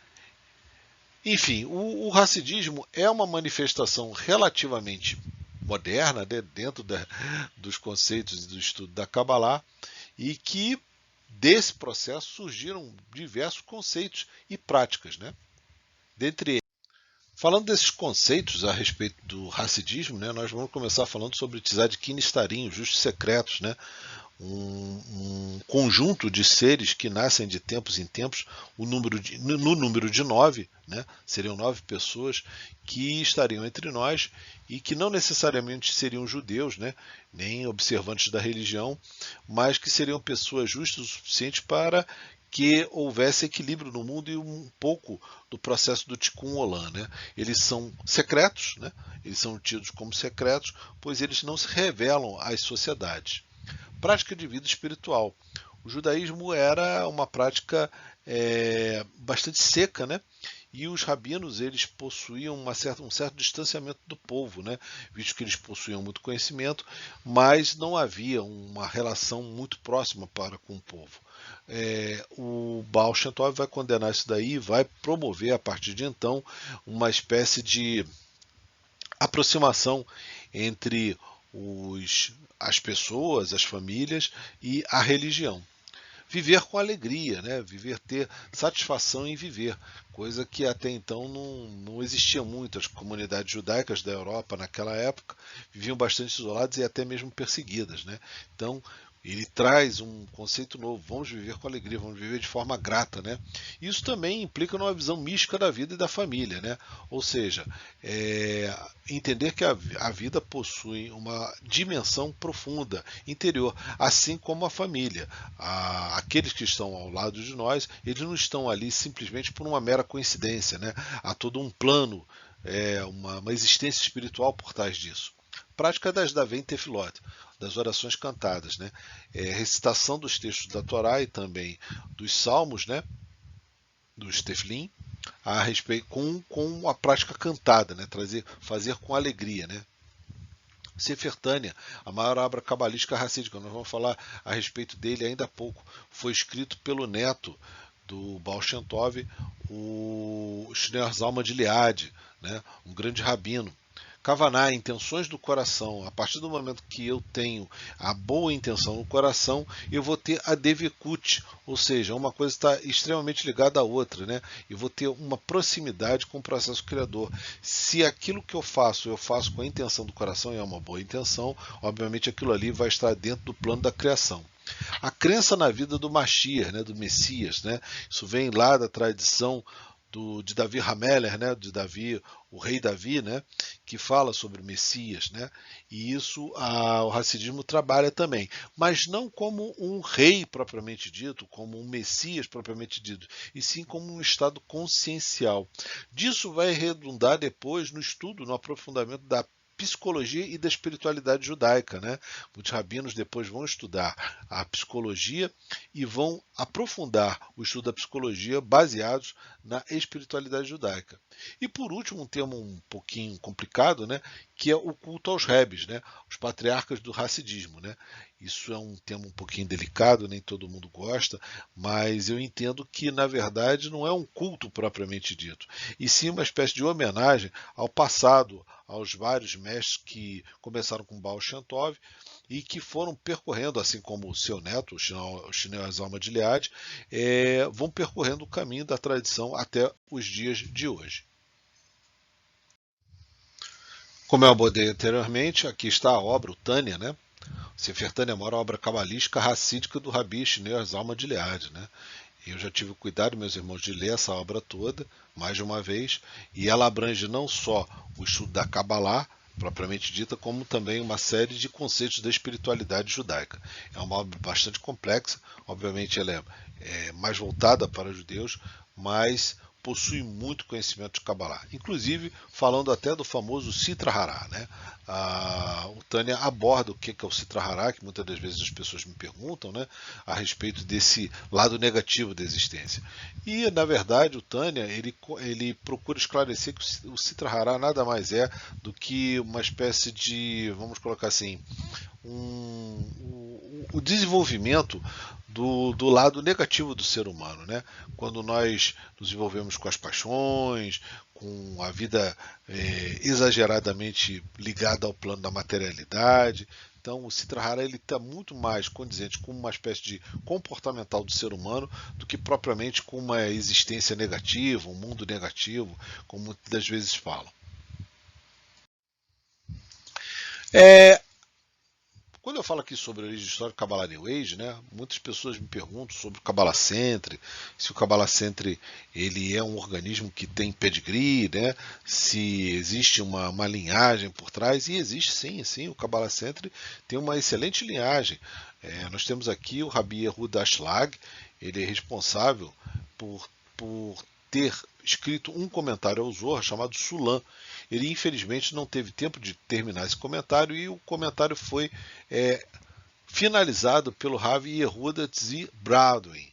Enfim, o Hassidismo é uma manifestação relativamente moderna, né, dentro dos conceitos e do estudo da Kabbalah, e que desse processo surgiram diversos conceitos e práticas. Né? Dentre eles, falando desses conceitos a respeito do Hassidismo, né, nós vamos começar falando sobre Tzadkin Starim, os justos secretos, né, um conjunto de seres que nascem de tempos em tempos, no número de 9, né, seriam 9 pessoas que estariam entre nós e que não necessariamente seriam judeus, né, nem observantes da religião, mas que seriam pessoas justas o suficiente para que houvesse equilíbrio no mundo e um pouco do processo do Tikkun Olam. Né? Eles são secretos, né? Eles são tidos como secretos, pois eles não se revelam às sociedades. Prática de vida espiritual. O judaísmo era uma prática bastante seca, né? E os rabinos eles possuíam um certo distanciamento do povo, né? Visto que eles possuíam muito conhecimento, mas não havia uma relação muito próxima para com o povo. O Baal Shem Tov vai condenar isso daí e vai promover a partir de então uma espécie de aproximação entre as pessoas, as famílias e a religião. Viver com alegria, né? Ter satisfação em viver, coisa que até então não existia muito. As comunidades judaicas da Europa naquela época viviam bastante isoladas e até mesmo perseguidas. Né? Então, ele traz um conceito novo, vamos viver com alegria, vamos viver de forma grata. Né? Isso também implica numa visão mística da vida e da família, né? Ou seja, entender que a vida possui uma dimensão profunda, interior, assim como a família. Aqueles que estão ao lado de nós, eles não estão ali simplesmente por uma mera coincidência. Né? Há todo um plano, uma existência espiritual por trás disso. Prática das Daven Tefilot, das orações cantadas, né? Recitação dos textos da Torá e também dos Salmos, né? Dos Tefilin, a respeito com a prática cantada, né? Fazer com alegria, né? Sefer Tânia, a maior obra cabalística racídica, nós vamos falar a respeito dele ainda há pouco, foi escrito pelo neto do Baal Shem Tov, o Shneur Zalman de Liad, né? Um grande rabino. Kavaná, intenções do coração. A partir do momento que eu tenho a boa intenção no coração, eu vou ter a Devikut, ou seja, uma coisa está extremamente ligada à outra, né? Eu vou ter uma proximidade com o processo criador. Se aquilo que eu faço com a intenção do coração e é uma boa intenção, obviamente aquilo ali vai estar dentro do plano da criação. A crença na vida do Mashiach, né, do Messias, né? Isso vem lá da tradição de Davi Hameler, né, de Davi, o rei Davi, né, que fala sobre o Messias, né, e isso o Hassidismo trabalha também, mas não como um rei propriamente dito, como um Messias propriamente dito, e sim como um estado consciencial. Disso vai redundar depois no estudo, no aprofundamento da psicologia e da espiritualidade judaica, né? Muitos rabinos depois vão estudar a psicologia e vão aprofundar o estudo da psicologia baseados na espiritualidade judaica. E por último, um tema um pouquinho complicado, né? Que é o culto aos rebes, né? Os patriarcas do Hassidismo, né? Isso é um tema um pouquinho delicado, nem todo mundo gosta, mas eu entendo que, na verdade, não é um culto propriamente dito, e sim uma espécie de homenagem ao passado, aos vários mestres que começaram com Baal Shem Tov e que foram percorrendo, assim como o seu neto, o Shneur Zalman de Liad, vão percorrendo o caminho da tradição até os dias de hoje. Como eu abordei anteriormente, aqui está a obra, o Tânia, né? Sefer Tânia é a maior obra cabalística racídica do Rabi Shneur Zalman de Liad, né? Eu já tive o cuidado, meus irmãos, de ler essa obra toda, mais de uma vez, e ela abrange não só o estudo da Kabbalah, propriamente dita, como também uma série de conceitos da espiritualidade judaica. É uma obra bastante complexa, obviamente ela é mais voltada para os judeus, mas possui muito conhecimento de Kabbalah, inclusive falando até do famoso Sitra Hará, né? O Tânia aborda o que é o Sitra Hará, que muitas das vezes as pessoas me perguntam, né, a respeito desse lado negativo da existência. E, na verdade, o Tânia ele procura esclarecer que o Sitra Hará nada mais é do que uma espécie de, vamos colocar assim, o desenvolvimento do lado negativo do ser humano, né? Quando nós nos envolvemos com as paixões, com a vida exageradamente ligada ao plano da materialidade. Então, o Sitra Hará está muito mais condizente com uma espécie de comportamental do ser humano do que propriamente com uma existência negativa, um mundo negativo, como muitas das vezes falam. Quando eu falo aqui sobre a origem histórica do Kabbalah New Age, né, muitas pessoas me perguntam sobre o Kabbalah Centre, se o Kabbalah Centre ele é um organismo que tem pedigree, né, se existe uma linhagem por trás, e existe sim, o Kabbalah Centre tem uma excelente linhagem. Nós temos aqui o Rabi Yehuda Ashlag, ele é responsável por ter escrito um comentário ao Zohar chamado Sulam. Ele infelizmente não teve tempo de terminar esse comentário e o comentário foi finalizado pelo Rabi Yehuda Tzvi Bradwin.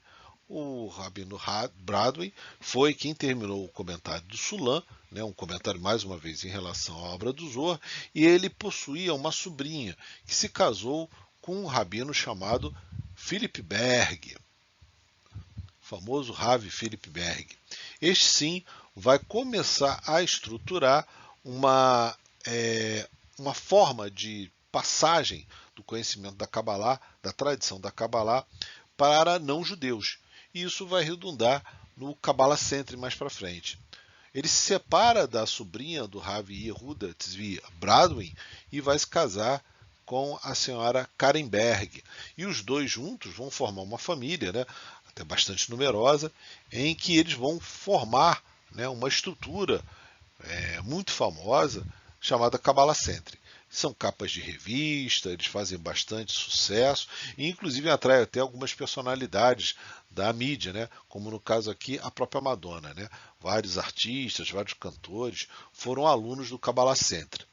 O Rabino Bradwin foi quem terminou o comentário do Sulam, né, um comentário mais uma vez em relação à obra do Zohar, e ele possuía uma sobrinha que se casou com um rabino chamado Philip Berg, famoso Rav Philip Berg. Este sim vai começar a estruturar uma forma de passagem do conhecimento da Kabbalah, da tradição da Kabbalah, para não-judeus. E isso vai redundar no Kabbalah Centre mais para frente. Ele se separa da sobrinha do Rav Yehuda Tzvi Bradwin e vai se casar com a senhora Karen Berg. E os dois juntos vão formar uma família, né, até bastante numerosa, em que eles vão formar, né, uma estrutura muito famosa chamada Kabbalah Centre. São capas de revista, eles fazem bastante sucesso e inclusive atraem até algumas personalidades da mídia, né? Como no caso aqui a própria Madonna, né? Vários artistas, vários cantores foram alunos do Kabbalah Centre.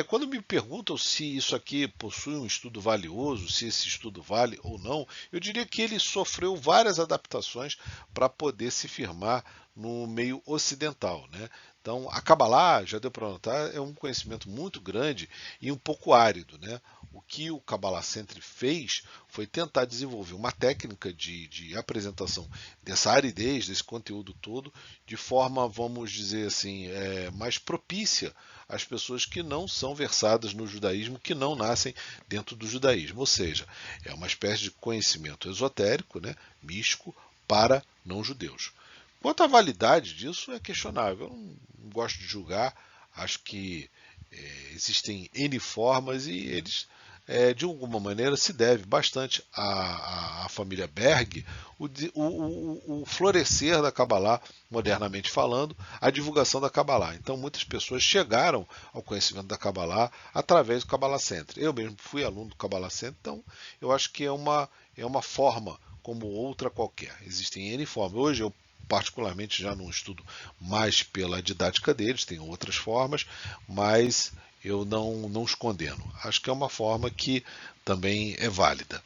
Quando me perguntam se isso aqui possui um estudo valioso, se esse estudo vale ou não, eu diria que ele sofreu várias adaptações para poder se firmar no meio ocidental, né? Então, a Kabbalah, já deu para notar, é um conhecimento muito grande e um pouco árido, né? O que o Kabbalah Center fez foi tentar desenvolver uma técnica de apresentação dessa aridez, desse conteúdo todo, de forma, vamos dizer assim, mais propícia às pessoas que não são versadas no judaísmo, que não nascem dentro do judaísmo. Ou seja, é uma espécie de conhecimento esotérico, né, místico, para não-judeus. Quanto à validade disso, é questionável. Eu não gosto de julgar. Acho que existem N formas e eles, de alguma maneira, se deve bastante à família Berg o florescer da Kabbalah, modernamente falando, a divulgação da Kabbalah. Então, muitas pessoas chegaram ao conhecimento da Kabbalah através do Kabbalah Center. Eu mesmo fui aluno do Kabbalah Center, então eu acho que é uma forma como outra qualquer. Existem N formas. Hoje eu particularmente já não estudo mais pela didática deles, tem outras formas, mas eu não os condeno. Acho que é uma forma que também é válida.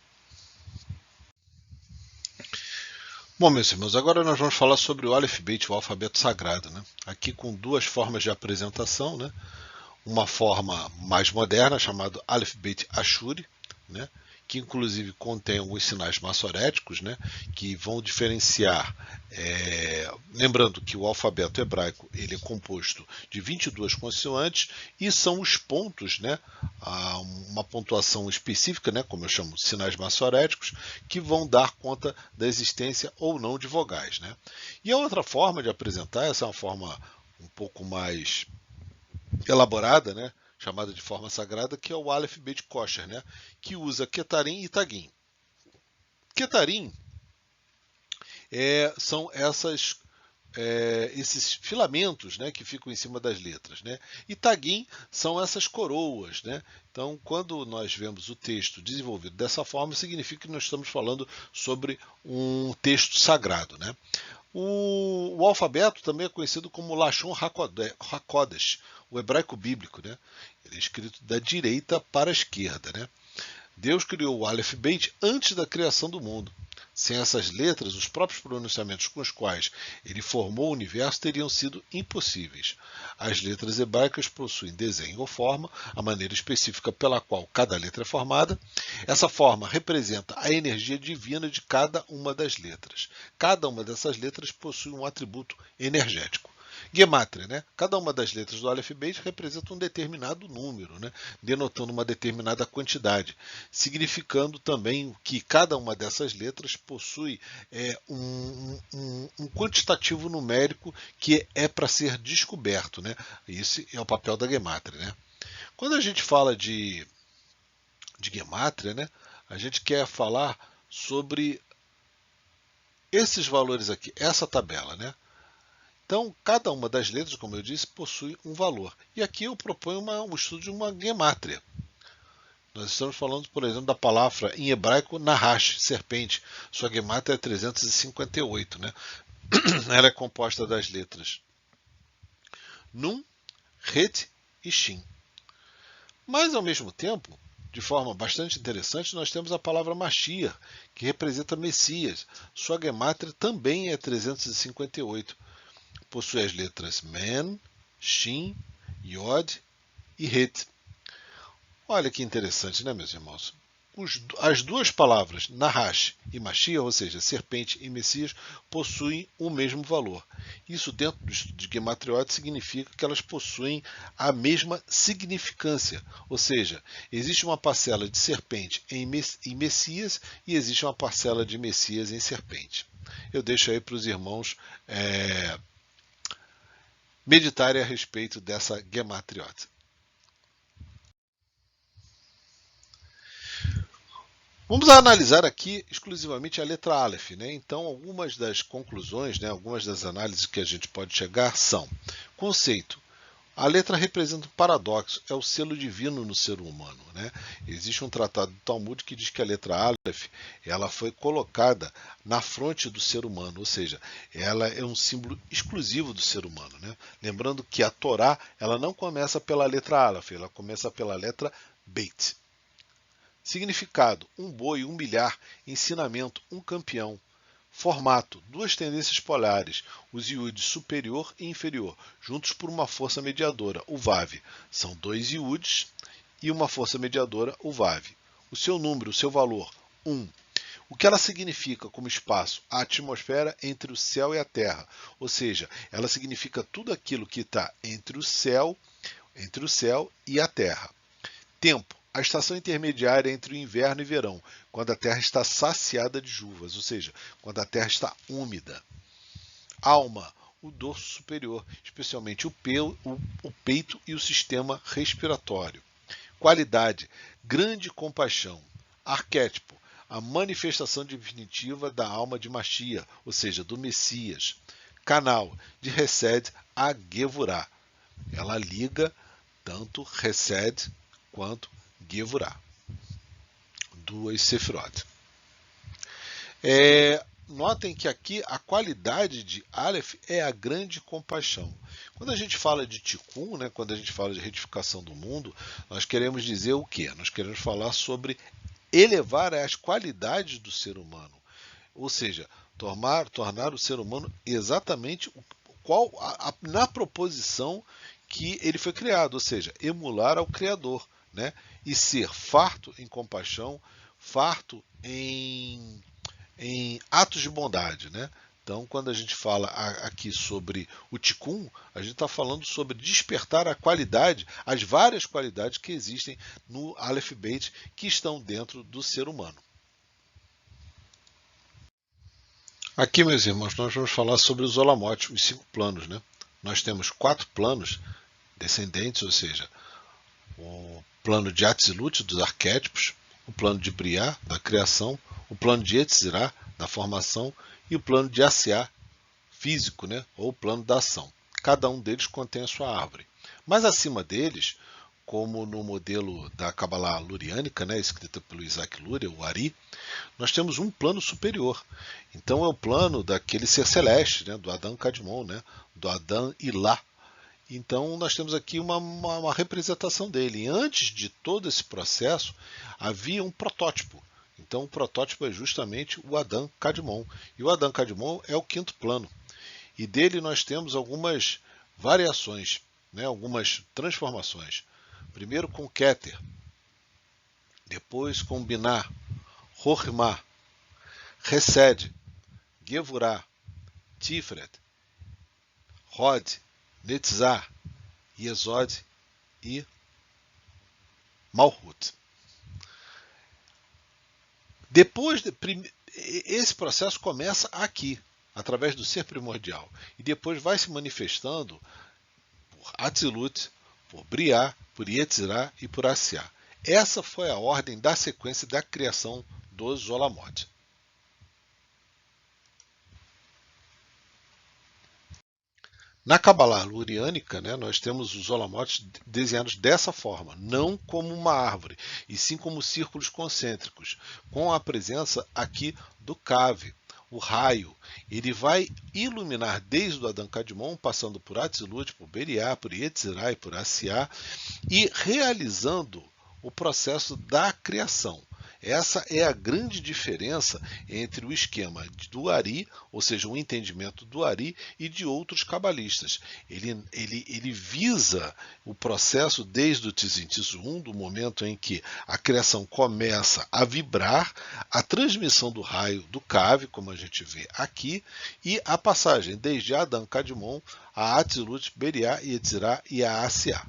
Bom, meus irmãos, agora nós vamos falar sobre o Aleph Bet, o alfabeto sagrado, né? Aqui com duas formas de apresentação, né? Uma forma mais moderna, chamada Aleph Bet Ashuri, né? Que inclusive contém alguns sinais maçoréticos, né, que vão diferenciar. Lembrando que o alfabeto hebraico ele é composto de 22 consoantes e são os pontos, né, uma pontuação específica, né, como eu chamo, sinais maçoréticos, que vão dar conta da existência ou não de vogais. Né. E a outra forma de apresentar, essa é uma forma um pouco mais elaborada, né, chamada de forma sagrada, que é o Aleph Bet Kosher, né, que usa Ketarim e Tagim. Ketarim são esses filamentos, né, que ficam em cima das letras. Né, e Tagim são essas coroas. Né. Então, quando nós vemos o texto desenvolvido dessa forma, significa que nós estamos falando sobre um texto sagrado. Né. O alfabeto também é conhecido como Lashon HaKodesh, o hebraico bíblico. Né? Ele é escrito da direita para a esquerda. Né? Deus criou o Aleph Bet antes da criação do mundo. Sem essas letras, os próprios pronunciamentos com os quais ele formou o universo teriam sido impossíveis. As letras hebraicas possuem desenho ou forma, a maneira específica pela qual cada letra é formada. Essa forma representa a energia divina de cada uma das letras. Cada uma dessas letras possui um atributo energético. Gemátria, né? Cada uma das letras do Aleph Bet representa um determinado número, né? Denotando uma determinada quantidade, significando também que cada uma dessas letras possui um quantitativo numérico que é para ser descoberto. Né? Esse é o papel da Gemátria. Né? Quando a gente fala de Gemátria, né? A gente quer falar sobre esses valores aqui, essa tabela. Né? Então, cada uma das letras, como eu disse, possui um valor. E aqui eu proponho o estudo de uma gemátria. Nós estamos falando, por exemplo, da palavra em hebraico Nahash, serpente. Sua gemátria é 358. Né? Ela é composta das letras Nun, Het e Shin. Mas, ao mesmo tempo, de forma bastante interessante, nós temos a palavra Mashiach, que representa Messias. Sua gemátria também é 358. Possui as letras Men, Shin, Yod e Het. Olha que interessante, né, meus irmãos? As duas palavras, Nahash e Mashiach, ou seja, serpente e Messias, possuem o mesmo valor. Isso dentro de Gematriot significa que elas possuem a mesma significância, ou seja, existe uma parcela de serpente em Messias e existe uma parcela de Messias em serpente. Eu deixo aí para os irmãos meditarem a respeito dessa Gematriot. Vamos analisar aqui exclusivamente a letra Aleph. Né? Então, algumas das conclusões, né, algumas das análises que a gente pode chegar são: conceito. A letra representa um paradoxo, é o selo divino no ser humano. Né? Existe um tratado do Talmud que diz que a letra Aleph ela foi colocada na fronte do ser humano, ou seja, ela é um símbolo exclusivo do ser humano. Né? Lembrando que a Torá ela não começa pela letra Aleph, ela começa pela letra Beit. Significado: um boi, um milhar, ensinamento, um campeão. Formato: duas tendências polares, os iuds superior e inferior, juntos por uma força mediadora, o VAV. São dois iuds e uma força mediadora, o VAV. O seu número, o seu valor, 1. O que ela significa como espaço? A atmosfera entre o céu e a Terra. Ou seja, ela significa tudo aquilo que está entre o céu e a Terra. Tempo: a estação intermediária entre o inverno e verão, quando a Terra está saciada de chuvas, ou seja, quando a Terra está úmida. Alma: o dorso superior, especialmente o peito e o sistema respiratório. Qualidade: grande compaixão. Arquétipo: a manifestação definitiva da alma de Machia, ou seja, do Messias. Canal: de Hesed a Gevurah. Ela liga tanto Hesed quanto Gevurah. Duas Sefirot. Notem que aqui a qualidade de Aleph é a grande compaixão. Quando a gente fala de Tikkun, né, quando a gente fala de retificação do mundo, nós queremos dizer o quê? Nós queremos falar sobre elevar as qualidades do ser humano. Ou seja, tornar o ser humano exatamente na proposição que ele foi criado, ou seja, emular ao Criador, né? E ser farto em compaixão, farto em atos de bondade, né? Então, quando a gente fala aqui sobre o Tikkun, a gente está falando sobre despertar a qualidade, as várias qualidades que existem no Aleph Beit, que estão dentro do ser humano. Aqui, meus irmãos, nós vamos falar sobre os Olamot, os 5 planos, né? Nós temos 4 planos descendentes, ou seja, o plano de Atzilut, dos arquétipos, o plano de Briá, da criação, o plano de Yetzirah, da formação, e o plano de Asiá, físico, né? Ou o plano da ação. Cada um deles contém a sua árvore. Mas acima deles, como no modelo da Kabbalah luriânica, né, escrita pelo Isaac Luria, o Ari, nós temos um plano superior. Então é o plano daquele ser celeste, né, do Adam Kadmon, né, do Adam Ilá. Então nós temos aqui uma representação dele. E antes de todo esse processo, havia um protótipo. Então o protótipo é justamente o Adam Kadmon. E o Adam Kadmon é o 5º plano. E dele nós temos algumas variações, né, algumas transformações. Primeiro com Keter, depois com Binah, Chokhmah, Hesed, Gevurah, Tiferet, Hod, Netzah, Yesod e Malhut. Esse processo começa aqui, através do ser primordial, e depois vai se manifestando por Atzilut, por Briá, por Yetzirah e por Asiá. Essa foi a ordem da sequência da criação dos Olamot. Na Kabbalah luriânica, né, nós temos os Olamot desenhados dessa forma, não como uma árvore, e sim como círculos concêntricos, com a presença aqui do Kave, o raio. Ele vai iluminar desde o Adam Kadmon, passando por Atzilut, por Beriá, por Yetzirah e por Asiá, e realizando o processo da criação. Essa é a grande diferença entre o esquema do Ari, ou seja, o entendimento do Ari, e de outros cabalistas. Ele visa o processo desde o Tzitzit 1, do momento em que a criação começa a vibrar, a transmissão do raio do Kave, como a gente vê aqui, e a passagem desde Adam Kadmon a Atzilut, Beriá, Yetzirah e a Asiá.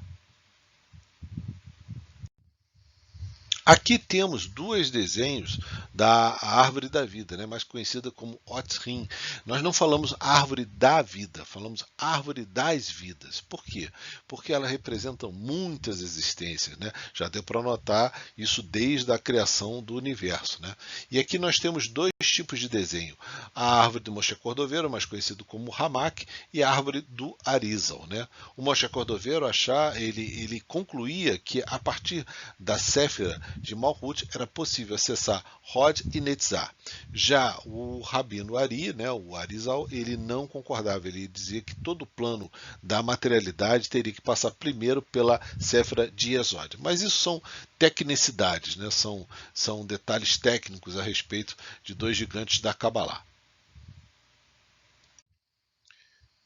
Aqui temos 2 desenhos da árvore da vida, né, mais conhecida como Otzrim. Nós não falamos árvore da vida, falamos árvore das vidas. Por quê? Porque ela representa muitas existências, né? Já deu para notar isso desde a criação do universo, né? E aqui nós temos 2 tipos de desenho. A árvore do Moshe Cordoveiro, mais conhecido como Ramak, e a árvore do Arizal, né? O Moshe Cordoveiro ele concluía que a partir da Séfira de Malhut era possível acessar Hod e Netzah. Já o Rabino Ari, né, o Arizal, ele não concordava, ele dizia que todo o plano da materialidade teria que passar primeiro pela Séfira de Yesod. Mas isso são tecnicidades, né, são detalhes técnicos a respeito de 2 gigantes da Kabbalah.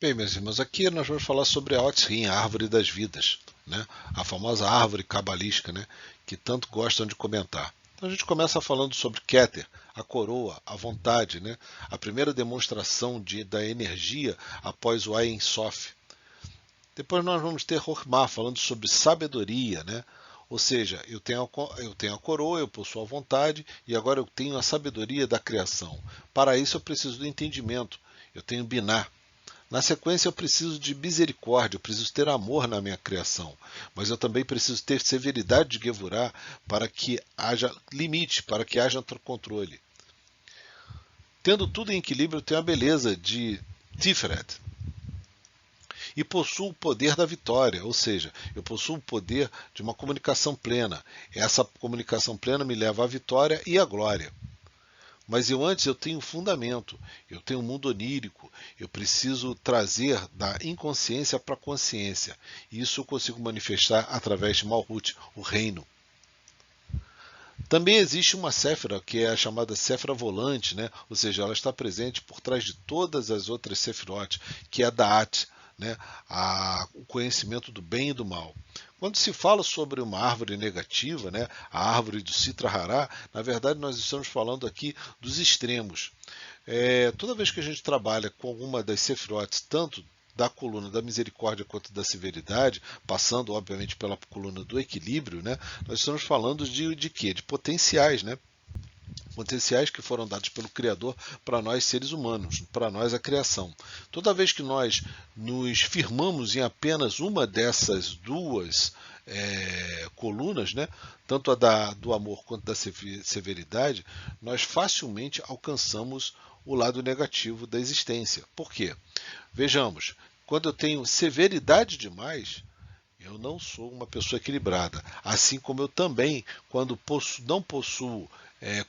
Bem, meus irmãos, aqui nós vamos falar sobre a Otzrim, a árvore das vidas, né? A famosa árvore cabalística, né? Que tanto gostam de comentar. Então a gente começa falando sobre Keter, a coroa, a vontade, né? A primeira demonstração da energia após o Ein Sof. Depois nós vamos ter Hormah, falando sobre sabedoria, né? Ou seja, eu tenho a coroa, eu possuo a vontade e agora eu tenho a sabedoria da criação. Para isso eu preciso do entendimento, eu tenho Binah. Na sequência, eu preciso de misericórdia, eu preciso ter amor na minha criação, mas eu também preciso ter severidade de Gevurah para que haja limite, para que haja controle. Tendo tudo em equilíbrio, eu tenho a beleza de Tiferet e possuo o poder da vitória, ou seja, eu possuo o poder de uma comunicação plena. Essa comunicação plena me leva à vitória e à glória. Mas eu tenho fundamento, eu tenho um mundo onírico, eu preciso trazer da inconsciência para a consciência. E isso eu consigo manifestar através de Malhut, o reino. Também existe uma Séfira, que é a chamada Séfira volante, né? Ou seja, ela está presente por trás de todas as outras Sefirot, que é a Da'at, né? O conhecimento do bem e do mal. Quando se fala sobre uma árvore negativa, né, a árvore do Sitra Hará, na verdade nós estamos falando aqui dos extremos. Toda vez que a gente trabalha com alguma das Sefirot, tanto da coluna da misericórdia quanto da severidade, passando obviamente pela coluna do equilíbrio, né, nós estamos falando de quê? De potenciais, né? Potenciais que foram dados pelo Criador para nós seres humanos, para nós a criação. Toda vez que nós nos firmamos em apenas uma dessas duas colunas, né, tanto a do amor quanto da severidade, nós facilmente alcançamos o lado negativo da existência. Por quê? Vejamos, quando eu tenho severidade demais, eu não sou uma pessoa equilibrada. Assim como eu também, quando não possuo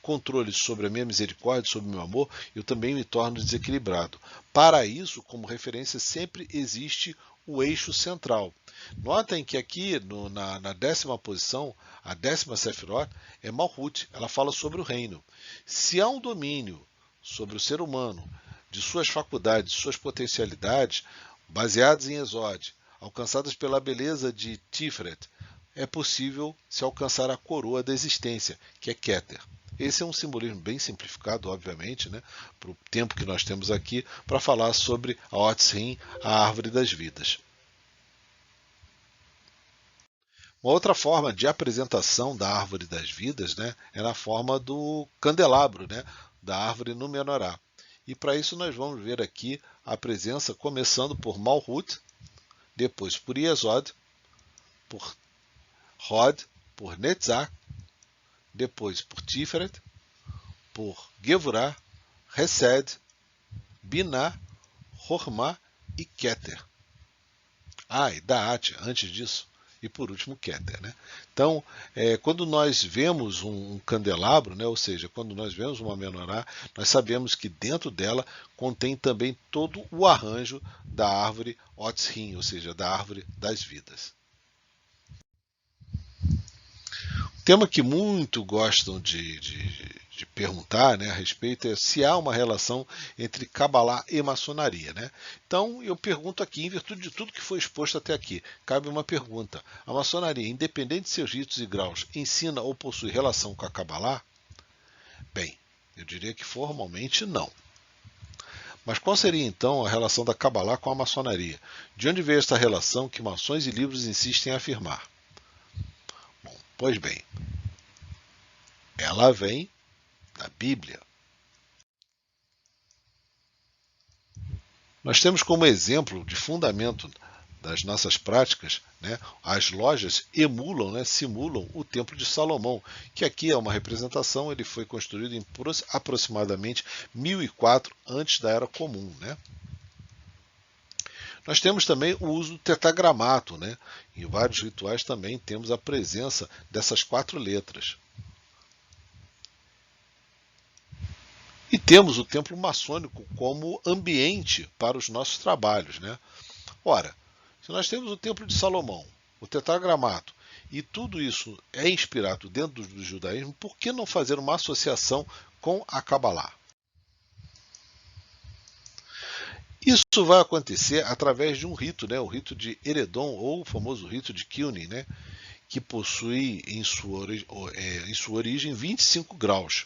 controle sobre a minha misericórdia, sobre o meu amor, eu também me torno desequilibrado. Para isso, como referência, sempre existe o eixo central. Notem que aqui, na 10ª posição, a 10ª Sefirot é Malhut, ela fala sobre o reino. Se há um domínio sobre o ser humano, de suas faculdades, de suas potencialidades, baseados em Esod, alcançadas pela beleza de Tiferet, é possível se alcançar a coroa da existência, que é Keter. Esse é um simbolismo bem simplificado, obviamente, né, para o tempo que nós temos aqui, para falar sobre a Otzrim, a árvore das vidas. Uma outra forma de apresentação da árvore das vidas, né, é na forma do candelabro, né, da árvore no menorá. E para isso nós vamos ver aqui a presença começando por Malhut, depois por Yesod, por Hod, por Netzach, depois por Tiferet, por Gevurah, Hesed, Binah, Hormah e Keter. E Da'at, antes disso. E por último, Keter. Né? Então, quando nós vemos um candelabro, né, ou seja, quando nós vemos uma menorá, nós sabemos que dentro dela contém também todo o arranjo da árvore Otzrim, ou seja, da árvore das vidas. Tema que muito gostam de perguntar, né, a respeito é se há uma relação entre Kabbalah e maçonaria. Né? Então eu pergunto aqui, em virtude de tudo que foi exposto até aqui, cabe uma pergunta. A maçonaria, independente de seus ritos e graus, ensina ou possui relação com a Kabbalah? Bem, eu diria que formalmente não. Mas qual seria então a relação da Kabbalah com a maçonaria? De onde veio esta relação que maçons e livros insistem em afirmar? Bom, pois bem, ela vem da Bíblia. Nós temos como exemplo de fundamento das nossas práticas, né, as lojas emulam, né, simulam o Templo de Salomão, que aqui é uma representação, ele foi construído em aproximadamente 1004 antes da Era Comum. Né? Nós temos também o uso do tetragramato. Né? Em vários rituais também temos a presença dessas 4 letras. E temos o templo maçônico como ambiente para os nossos trabalhos. Né? Ora, se nós temos o templo de Salomão, o tetragramato, e tudo isso é inspirado dentro do judaísmo, por que não fazer uma associação com a Kabbalah? Isso vai acontecer através de um rito, né? O rito de Eredon, ou o famoso rito de Kilning, né? Que possui em sua origem 25 graus,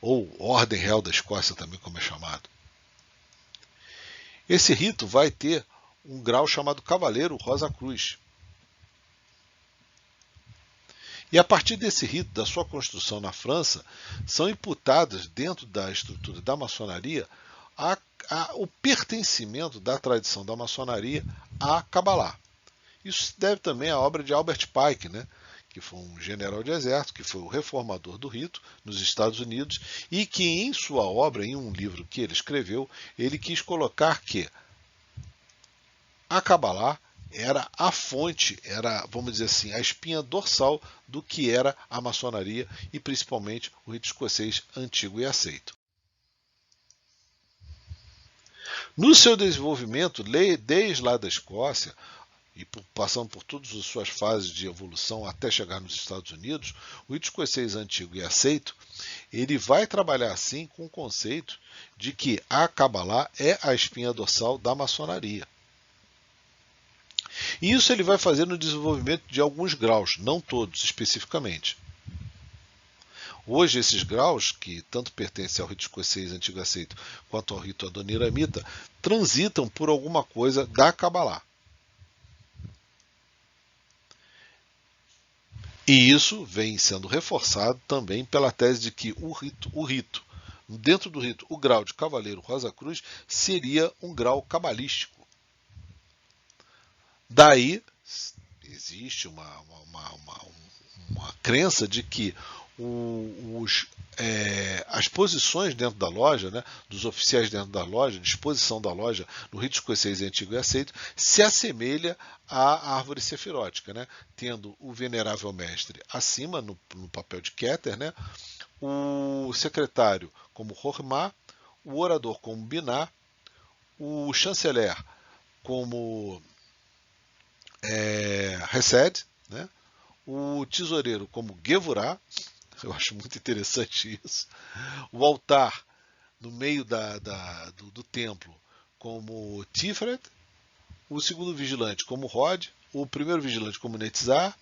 ou Ordem Real da Escócia também, como é chamado. Esse rito vai ter um grau chamado Cavaleiro Rosa Cruz. E a partir desse rito, da sua construção na França, são imputadas dentro da estrutura da maçonaria o pertencimento da tradição da maçonaria à Kabbalah. Isso se deve também à obra de Albert Pike, né, que foi um general de exército, que foi o reformador do rito nos Estados Unidos e que em sua obra, em um livro que ele escreveu, ele quis colocar que a Kabbalah era a fonte, era, vamos dizer assim, a espinha dorsal do que era a maçonaria e principalmente o rito escocês antigo e aceito. No seu desenvolvimento, desde lá da Escócia, e passando por todas as suas fases de evolução até chegar nos Estados Unidos, o rito escocês antigo e aceito, ele vai trabalhar assim com o conceito de que a Kabbalah é a espinha dorsal da maçonaria. E isso ele vai fazer no desenvolvimento de alguns graus, não todos especificamente. Hoje, esses graus, que tanto pertencem ao rito escocês antigo aceito quanto ao rito adoniramita, transitam por alguma coisa da Kabbalah. E isso vem sendo reforçado também pela tese de que dentro do rito, o grau de Cavaleiro Rosa Cruz seria um grau cabalístico. Daí existe uma crença de que as posições dentro da loja, né, dos oficiais dentro da loja, disposição da loja no rito escocês antigo e aceito, se assemelha à árvore sefirótica, né, tendo o venerável mestre acima, no papel de Keter, né, o secretário como Hormah, o orador como Binah, o chanceler como Hesed, né, o tesoureiro como Gevurah. Eu acho muito interessante isso. O altar no meio do templo como Tiferet, o segundo vigilante como Rod, o primeiro vigilante como Netzar,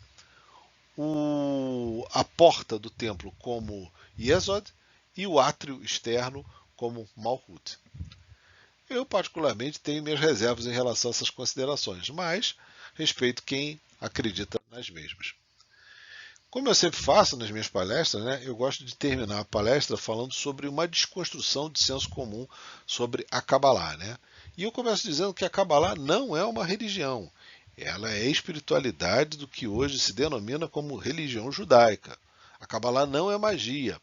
a porta do templo como Yesod e o átrio externo como Malhut. Eu particularmente tenho minhas reservas em relação a essas considerações, mas respeito quem acredita nas mesmas. Como eu sempre faço nas minhas palestras, né, eu gosto de terminar a palestra falando sobre uma desconstrução de senso comum sobre a Kabbalah, né? E eu começo dizendo que a Kabbalah não é uma religião. Ela é a espiritualidade do que hoje se denomina como religião judaica. A Kabbalah não é magia.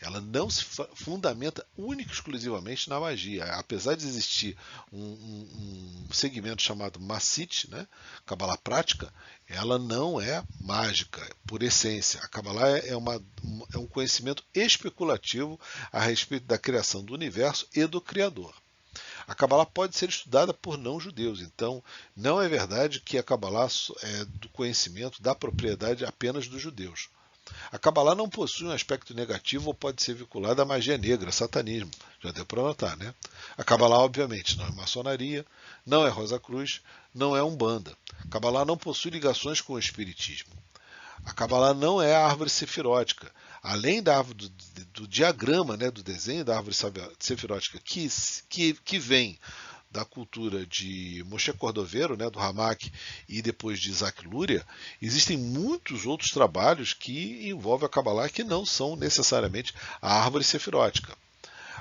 Ela não se fundamenta única e exclusivamente na magia. Apesar de existir um segmento chamado Massit, né, Kabbalah prática, ela não é mágica, por essência. A Kabbalah é um conhecimento especulativo a respeito da criação do universo e do Criador. A Kabbalah pode ser estudada por não-judeus, então não é verdade que a Kabbalah é do conhecimento da propriedade apenas dos judeus. A Kabbalah não possui um aspecto negativo ou pode ser vinculada à magia negra, satanismo. Já deu para notar, né? A Kabbalah, obviamente, não é maçonaria, não é Rosa Cruz, não é Umbanda. A Kabbalah não possui ligações com o espiritismo. A Kabbalah não é a árvore sefirótica. Além da árvore do diagrama, né, do desenho da árvore sefirótica, que vem da cultura de Moshe Cordovero, né, do Ramak, e depois de Isaac Luria, existem muitos outros trabalhos que envolvem a Kabbalah que não são necessariamente a árvore sefirótica.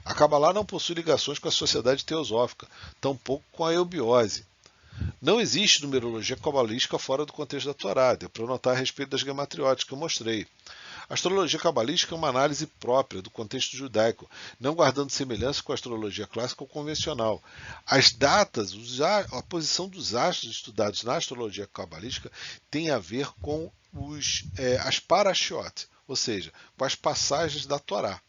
A Kabbalah não possui ligações com a sociedade teosófica, tampouco com a eubiose. Não existe numerologia cabalística fora do contexto da Torá, deu para notar a respeito das gematrióticas que eu mostrei. A astrologia cabalística é uma análise própria do contexto judaico, não guardando semelhança com a astrologia clássica ou convencional. As datas, a posição dos astros estudados na astrologia cabalística tem a ver com as parashiot, ou seja, com as passagens da Torá.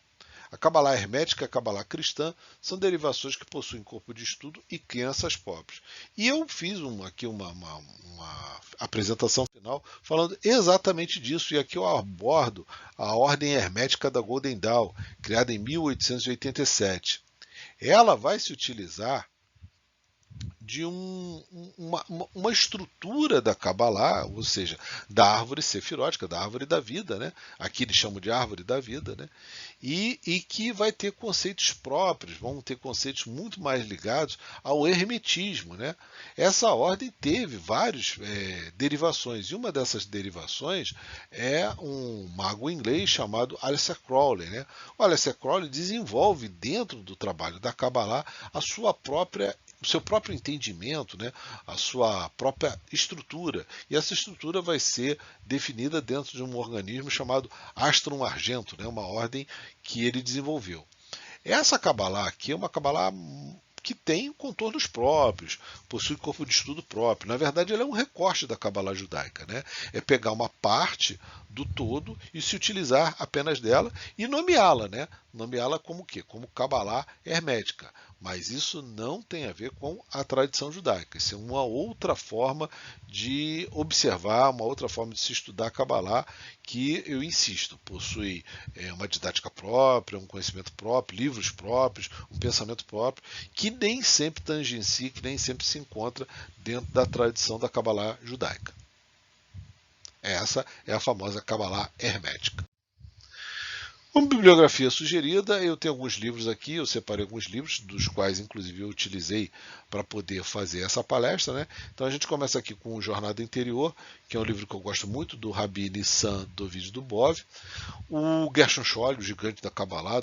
A Kabbalah hermética e a Kabbalah cristã são derivações que possuem corpo de estudo e crenças próprias. E eu fiz aqui uma apresentação final falando exatamente disso, e aqui eu abordo a ordem hermética da Golden Dawn, criada em 1887. ela vai se utilizar de uma estrutura da Kabbalah, ou seja, da árvore sefirótica, da árvore da vida, né? Aqui eles chamam de árvore da vida, né? E que vai ter conceitos próprios, vão ter conceitos muito mais ligados ao hermetismo, né? Essa ordem teve várias derivações, e uma dessas derivações é um mago inglês chamado Aleister Crowley, né? O Aleister Crowley desenvolve dentro do trabalho da Kabbalah o seu próprio entendimento, né, a sua própria estrutura. E essa estrutura vai ser definida dentro de um organismo chamado Astrum Argento, né, uma ordem que ele desenvolveu. Essa Kabbalah aqui é uma Kabbalah que tem contornos próprios, possui corpo de estudo próprio. Na verdade, ela é um recorte da Kabbalah judaica, né? É pegar uma parte do todo e se utilizar apenas dela e nomeá-la, né? Nomeá-la como o quê? Como Kabbalah hermética. Mas isso não tem a ver com a tradição judaica. Isso é uma outra forma de observar, uma outra forma de se estudar a Kabbalah, que, eu insisto, possui uma didática própria, um conhecimento próprio, livros próprios, um pensamento próprio, que nem sempre tangencia, que nem sempre se encontra dentro da tradição da Kabbalah judaica. Essa é a famosa Kabbalah hermética. Como bibliografia sugerida, eu tenho alguns livros aqui, eu separei alguns livros, dos quais inclusive eu utilizei para poder fazer essa palestra, né? Então a gente começa aqui com o Jornada Interior, que é um livro que eu gosto muito, do Rabi Nissan Dovid Dubov, o Gershon Scholem, o gigante da Kabbalah,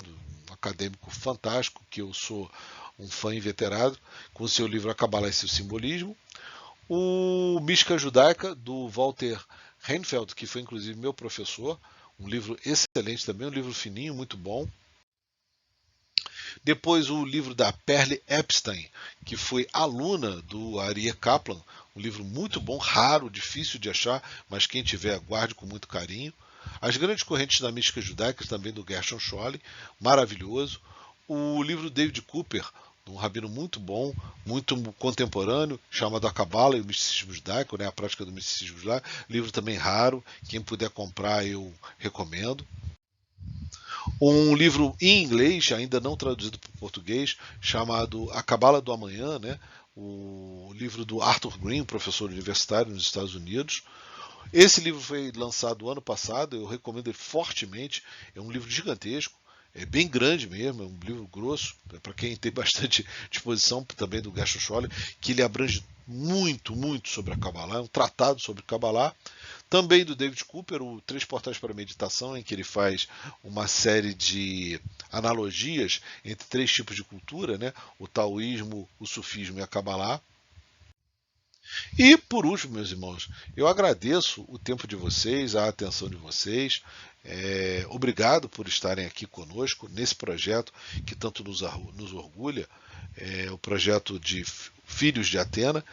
um acadêmico fantástico, que eu sou um fã inveterado, com o seu livro A Kabbalah e seu Simbolismo, o Mística Judaica, do Walter Reinfeldt, que foi inclusive meu professor, um livro excelente também, um livro fininho, muito bom. Depois o livro da Perle Epstein, que foi aluna do Aryeh Kaplan, um livro muito bom, raro, difícil de achar, mas quem tiver, guarde com muito carinho. As Grandes Correntes da Mística Judaica, também do Gershon Scholem, maravilhoso. O livro do David Cooper, um rabino muito bom, muito contemporâneo, chamado A Kabbalah e o Misticismo Judaico, né, a prática do misticismo judaico. Livro também raro, quem puder comprar eu recomendo. Um livro em inglês, ainda não traduzido para o português, chamado A Cabala do Amanhã, né, o livro do Arthur Green, professor universitário nos Estados Unidos. Esse livro foi lançado ano passado, eu recomendo ele fortemente, é um livro gigantesco, é bem grande mesmo, é um livro grosso, para quem tem bastante disposição, também do Gershon Scholem, que ele abrange muito, muito sobre a Kabbalah, é um tratado sobre Kabbalah. Também do David Cooper, o Três Portais para a Meditação, em que ele faz uma série de analogias entre três tipos de cultura, né? O taoísmo, o sufismo e a Kabbalah. E, por último, meus irmãos, eu agradeço o tempo de vocês, a atenção de vocês. Obrigado por estarem aqui conosco nesse projeto que tanto nos orgulha, o projeto de Filhos de Atena,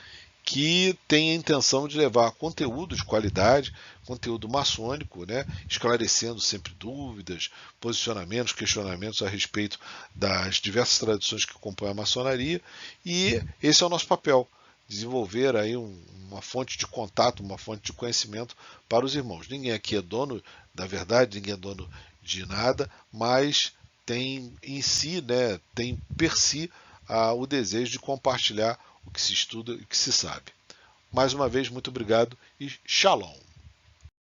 que tem a intenção de levar conteúdo de qualidade, conteúdo maçônico, né, esclarecendo sempre dúvidas, posicionamentos, questionamentos a respeito das diversas tradições que compõem a maçonaria, e esse é o nosso papel, desenvolver aí uma fonte de contato, uma fonte de conhecimento para os irmãos. Ninguém aqui é dono da verdade, ninguém é dono de nada, mas tem em si, né, tem per si o desejo de compartilhar o que se estuda e o que se sabe. Mais uma vez, muito obrigado e shalom.